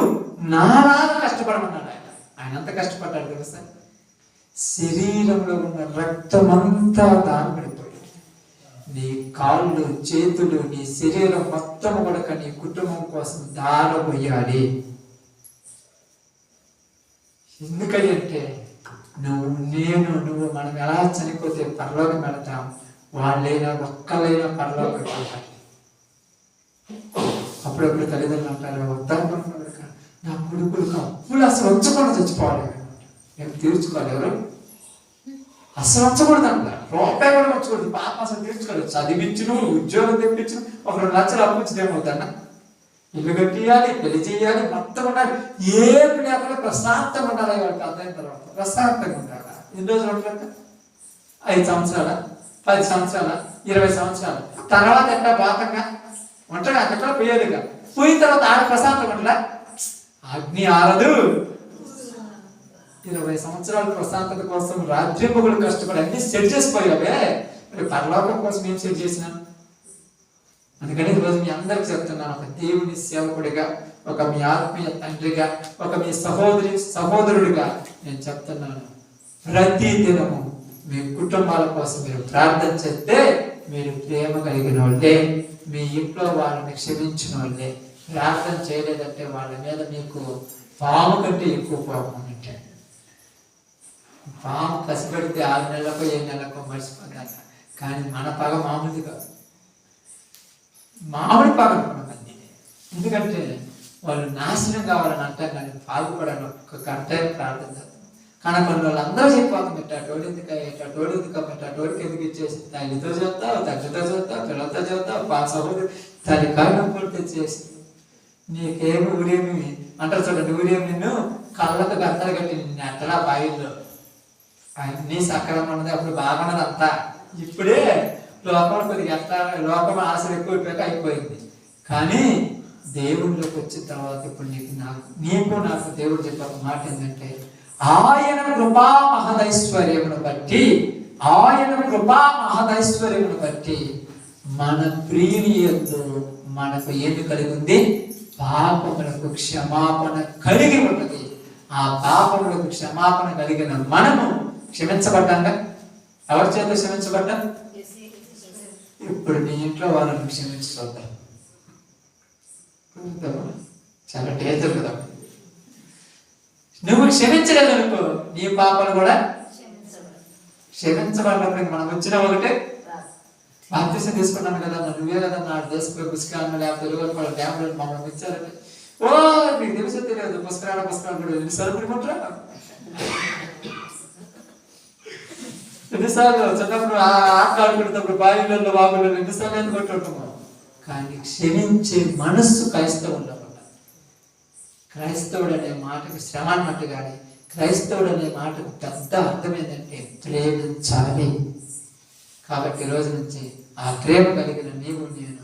నాలాగా కష్టపడమన్నాడు. ఆయన అంత కష్టపడ్డాడు తెలుసా? శరీరంలో ఉన్న రక్తమంతా దానపడిపోయింది. నీ కాళ్ళు చేతులు నీ శరీరం మొత్తం కూడా నీ కుటుంబం కోసం దారపోయాలి. ఎందుకంటే నువ్వు మనం ఎలా చనిపోతే పరలోకం వెళతాం, వాళ్ళైనా ఒక్కలైనా పరలోకం వెళ్తారు. అప్పుడప్పుడు తల్లిదండ్రులు అంటారు, వద్దాం నా కొడుకులకు అప్పులు అసలు వచ్చకుండా చచ్చిపోవాలి. మేము తీర్చుకోవాలి. ఎవరు అసలు వచ్చకూడదు అంటారు. రూపాయి కూడా వచ్చకూడదు. పాప అసలు తీర్చుకోలేదు. చదివించును, ఉద్యోగం తెప్పించును, 1 2 లక్షలు అప్పు ఇచ్చి ఏమవుతాడా? ఇల్లు కట్టియాలి, పెళ్లి చేయాలి, మొత్తం ఉండాలి. ఏమి లేకుండా ప్రశాంతంగా ఉండాలి. వాళ్ళకి అర్థమైన తర్వాత ప్రశాంతంగా ఉండాలి. ఎన్ని రోజులు ఉంటారు? 5 సంవత్సరాల, 10 సంవత్సరాల, 20 సంవత్సరాలు తర్వాత ఎట్లా బాధంగా ఉంటాడు. అక్కడ పోయేదిగా పోయిన తర్వాత ఆడ ప్రశాంతంగా ఉండాలి. అగ్ని ఆరదు. 20 సంవత్సరాల ప్రశాంతత కోసం రాత్రింపగులు కష్టపడి అన్ని సెట్ చేసిపోయావే. మరి పరలోకం కోసం ఏం సెట్ చేసినా? అందుకని ఈరోజు మీ అందరికి చెప్తున్నాను, ఒక దేవుని సేవకుడిగా, ఒక మీ ఆత్మీయ తండ్రిగా, ఒక మీ సహోదరుడిగా నేను చెప్తున్నాను, ప్రతి దినము మీ కుటుంబాల కోసం మీరు ప్రార్థన చేస్తే మీరు ప్రేమ కలిగిన వాళ్ళే, మీ ఇంట్లో వాళ్ళని క్షమించిన వాళ్ళే. ప్రార్థన చేయలేదంటే వాళ్ళ మీద మీకు పాము కంటే ఎక్కువ కోపం ఉంటే. పాము కసిపెడితే 6 నెలలకో 7 నెలలకో మర్చిపోతాను. కానీ మన పగ మామూలుది కాదు. మామిడి పగ మనది. ఎందుకంటే వాళ్ళు నాశనం కావాలని అంటాం, కానీ బాగుపడాలని ఒక్క గంట ప్రార్థన చేస్తాం. కానీ కొన్ని వాళ్ళందరూ చెప్పాలి, పెట్టా టోడెందుకు ఎట్లా టోడెందుకు పెట్టా టోడికి ఎందుకు ఇచ్చేసి తల్లితో చెప్తావు, తండ్రితో చెప్తావు, పిల్లలతో చెప్తావు, సహోదరు తల్లి కారణం తెచ్చేసి నీకేమి ఊరేమి అంటారు చూడండి. ఊరేమి నిన్ను కళ్ళకు గంటలు కట్టి నిన్ను ఎట్టలా బాయిల్లో అన్నీ సక్రమం ఉన్నది. అప్పుడు బాగున్నది అంతా. ఇప్పుడే లోపల కొద్దిగా ఎట్లా లోపల ఆశలు ఎక్కువైపోయాక అయిపోయింది. కానీ దేవుళ్ళకి వచ్చిన తర్వాత ఇప్పుడు నాకు దేవుడు చెప్పే మాట ఏంటంటే, ఆయన కృపా మహదైశ్వర్యమును బట్టి మన ప్రియుని యందు మనకు ఏమి కలిగి ఉంది? పాపములకు క్షమాపణ కలిగి ఉన్నది. ఆ పాపములకు క్షమాపణ కలిగిన మనము క్షమించబడ్డాగా. ఎవరి చేత క్షమించబడ్డా? ఇప్పుడు నీ ఇంట్లో వాళ్ళని క్షమించుతాం. చాలా డేంజర్ కదా. నువ్వు క్షమించలేదనుకో నీ పాపను కూడా క్షమించబడినప్పుడు మనం వచ్చిన ఒకటే. బాప్తిసం తీసుకున్నాను కదా, నువ్వే కదా నా దేశపోయి పుస్తకాలను లేకపోతే తెలుగు వాళ్ళ డ్యాములు మమ్మల్ని ఇచ్చారంటే, ఓ నీకు తెలుసో తెలియదు పుస్తకాలు కూడా ఎన్నిసార్లు పెట్టుకుంటారా? ఎన్నిసార్లు చిన్నప్పుడు ఆటలు ఆడుకునేటప్పుడు బావిలలో బాబులలో ఎన్నిసార్లు ఎందుకు కొట్టుకుంటున్నాం. కానీ క్షమించే మనస్సు క్రైస్తవులు. క్రైస్తవుడు అనే మాటకు శ్రమ అన్నట్టు కానీ క్రైస్తవుడు అనే మాటకు పెద్ద అర్థం ఏంటంటే ప్రేమించాలి. కాబట్టి ఈ రోజు నుంచి ఆ ప్రేమ కలిగిన నీవు నేను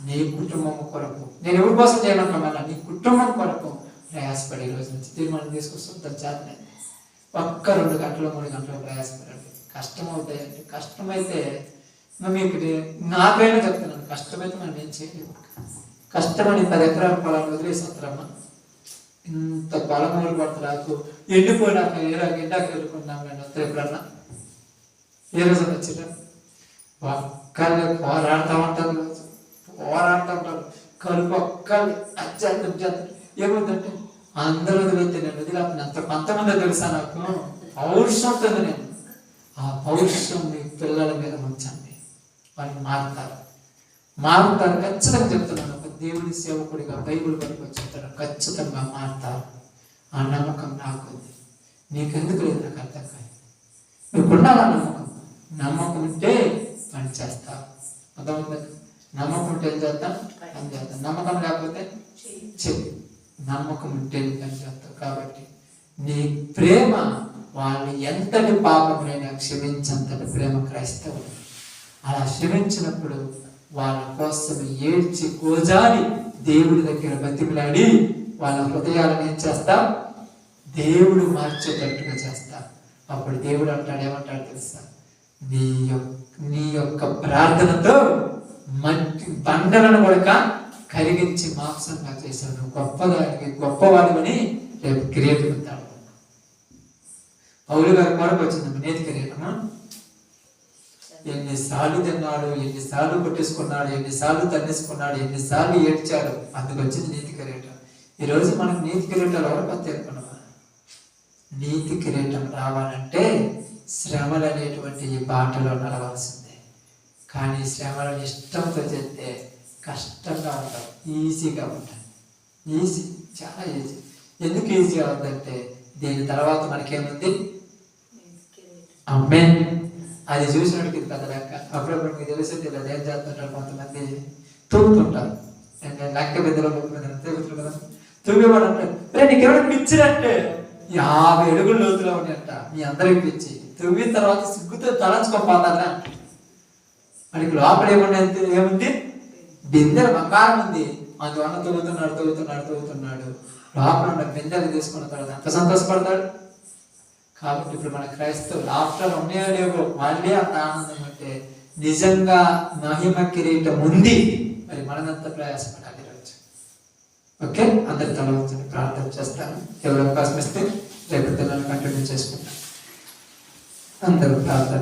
నీ కుటుంబం కొరకు, నేను ఎవరి కోసం చేయమంటున్నా, నీ కుటుంబం కొరకు ప్రయాసపడి ఈ రోజు నుంచి తీర్మానం తీసుకొస్తుంటాం. చేతనే ఒక్క 2 గంటలు 3 గంటలు ప్రయాసపడండి. కష్టమవుతాయండి. కష్టమైతే మీకు నాకైనా చెప్తున్నాను, కష్టమైతే మనం ఏం చేయలేము. కష్టమని 10 ఎకరాల పొలాన్ని వదిలేసి వస్తారమ్మా. ఇంత పొలమూలు పడుతురాకు ఎండిపోయినాక ఎండాక ఎదుర్కొన్నాం. నేను వస్తే ఎప్పుడన్నా ఏ రోజు వచ్చినా ఒక్కళ్ళే పోరాడుతూ ఉంటారు. ఒక్కళ్ళు అత్యంత ఏమవుతుందంటే అందరూ వదిలితే నేను వదిలేస్తాను. అంత కొంతమంది తెలుసా నాకు పౌరుషం ఉంటుంది. నేను ఆ పౌరుషం మీ పిల్లల మీద ఉంచండి, వాళ్ళు మారుతారు ఖచ్చితంగా చెప్తున్నాను. ఒక దేవుని సేవకుడిగా బైబిల్ పట్టుకొచ్చుతారు, ఖచ్చితంగా మారుతారు. ఆ నమ్మకం నాకు ఉంది. నీకెందుకు లేదు నాకు అర్థం కాదు. నీకున్నావా నమ్మకం ఉంటే పని చేస్తావు. అర్థమవుతుంది. నమ్మకం ఉంటే ఏం చేస్తాం? పని చేస్తాం. నమ్మకం లేకపోతే చెప్పు. నమ్మకం ఉంటే పని చేస్తావు. కాబట్టి నీ ప్రేమ వాళ్ళు ఎంతటి పాపమునైనా క్షమించంతటి ప్రేమ క్రైస్తవులు. అలా క్షమించినప్పుడు వాళ్ళ కోసం ఏడ్చి గోజాడి దేవుడి దగ్గర బతిమలాడి వాళ్ళ హృదయాలను ఏం చేస్తా? దేవుడు మార్చేటట్టుగా చేస్తా. అప్పుడు దేవుడు అంటాడు, ఏమంటాడు తెలుసా? నీ యొక్క ప్రార్థనతో మట్టి బండలను కూడా కరిగించి మాంసంగా చేశాడు. గొప్పవాడిని రేపు కిరీటం ఇస్తాడు. పౌలు గారి కొరకు వచ్చింది నేతి కిరీటము. ఎన్నిసార్లు తిన్నాడు, ఎన్నిసార్లు కొట్టేసుకున్నాడు, ఎన్నిసార్లు తన్నేసుకున్నాడు, ఎన్నిసార్లు ఏడ్చాడు, అందుకు వచ్చింది నీతి కిరీటం. ఈరోజు మనకు నీతి కిరీటాలు ఎవరు పత్తేరుకున్నామా? నీతి కిరీటం రావాలంటే శ్రమలు అనేటువంటి ఈ బాటలో నడవాల్సిందే. కానీ శ్రమలను ఇష్టంతో చేస్తే కష్టంగా ఉంటాం, ఈజీగా ఉంటాం. ఈజీ, చాలా ఈజీ. ఎందుకు ఈజీ అవుతుందంటే దీని తర్వాత మనకేముంది? అమ్మే. అది చూసినట్టుకి పెద్ద లెక్క. అప్పుడప్పుడు మీకు తెలిసింది ఇలా ఏం చేస్తుంటారు, కొంతమంది తూగుతుంటారు. లెక్క పెద్దలో తూగుతారు కదా, తూగేవాడు అంటారు, నీకేమైనా పిచ్చిరంటే 50 అడుగుల లోతులో ఉన్నాయంట. మీ అందరికి పిచ్చి. తూగిన తర్వాత సిగ్గుతో తలంచుకోపోతారా? మనకి లోపల ఏముంది? బిందెల బంగారం ఉంది. అందువల్ల తవ్వుతున్నాడు. లోపల ఉన్న బిందెలు తీసుకున్న తర్వాత ఎంత సంతోషపడతాడు. కాబట్టి ఇప్పుడు మన క్రైస్తవులు ఆఫ్టర్ ఉన్నాయో లేవో వాళ్ళే అంత ఆనందం అంటే నిజంగా మహిమ కిరీటం ఉంది. మరి మనదంతా ప్రయాసపడాలి ఈరోజు. ఓకే, అందరి తల వచ్చి ప్రార్థన చేస్తాను. ఎవరు అవకాశం ఇస్తే రేపు కంటిన్యూ చేసుకుంటాం. అందరూ ప్రార్థన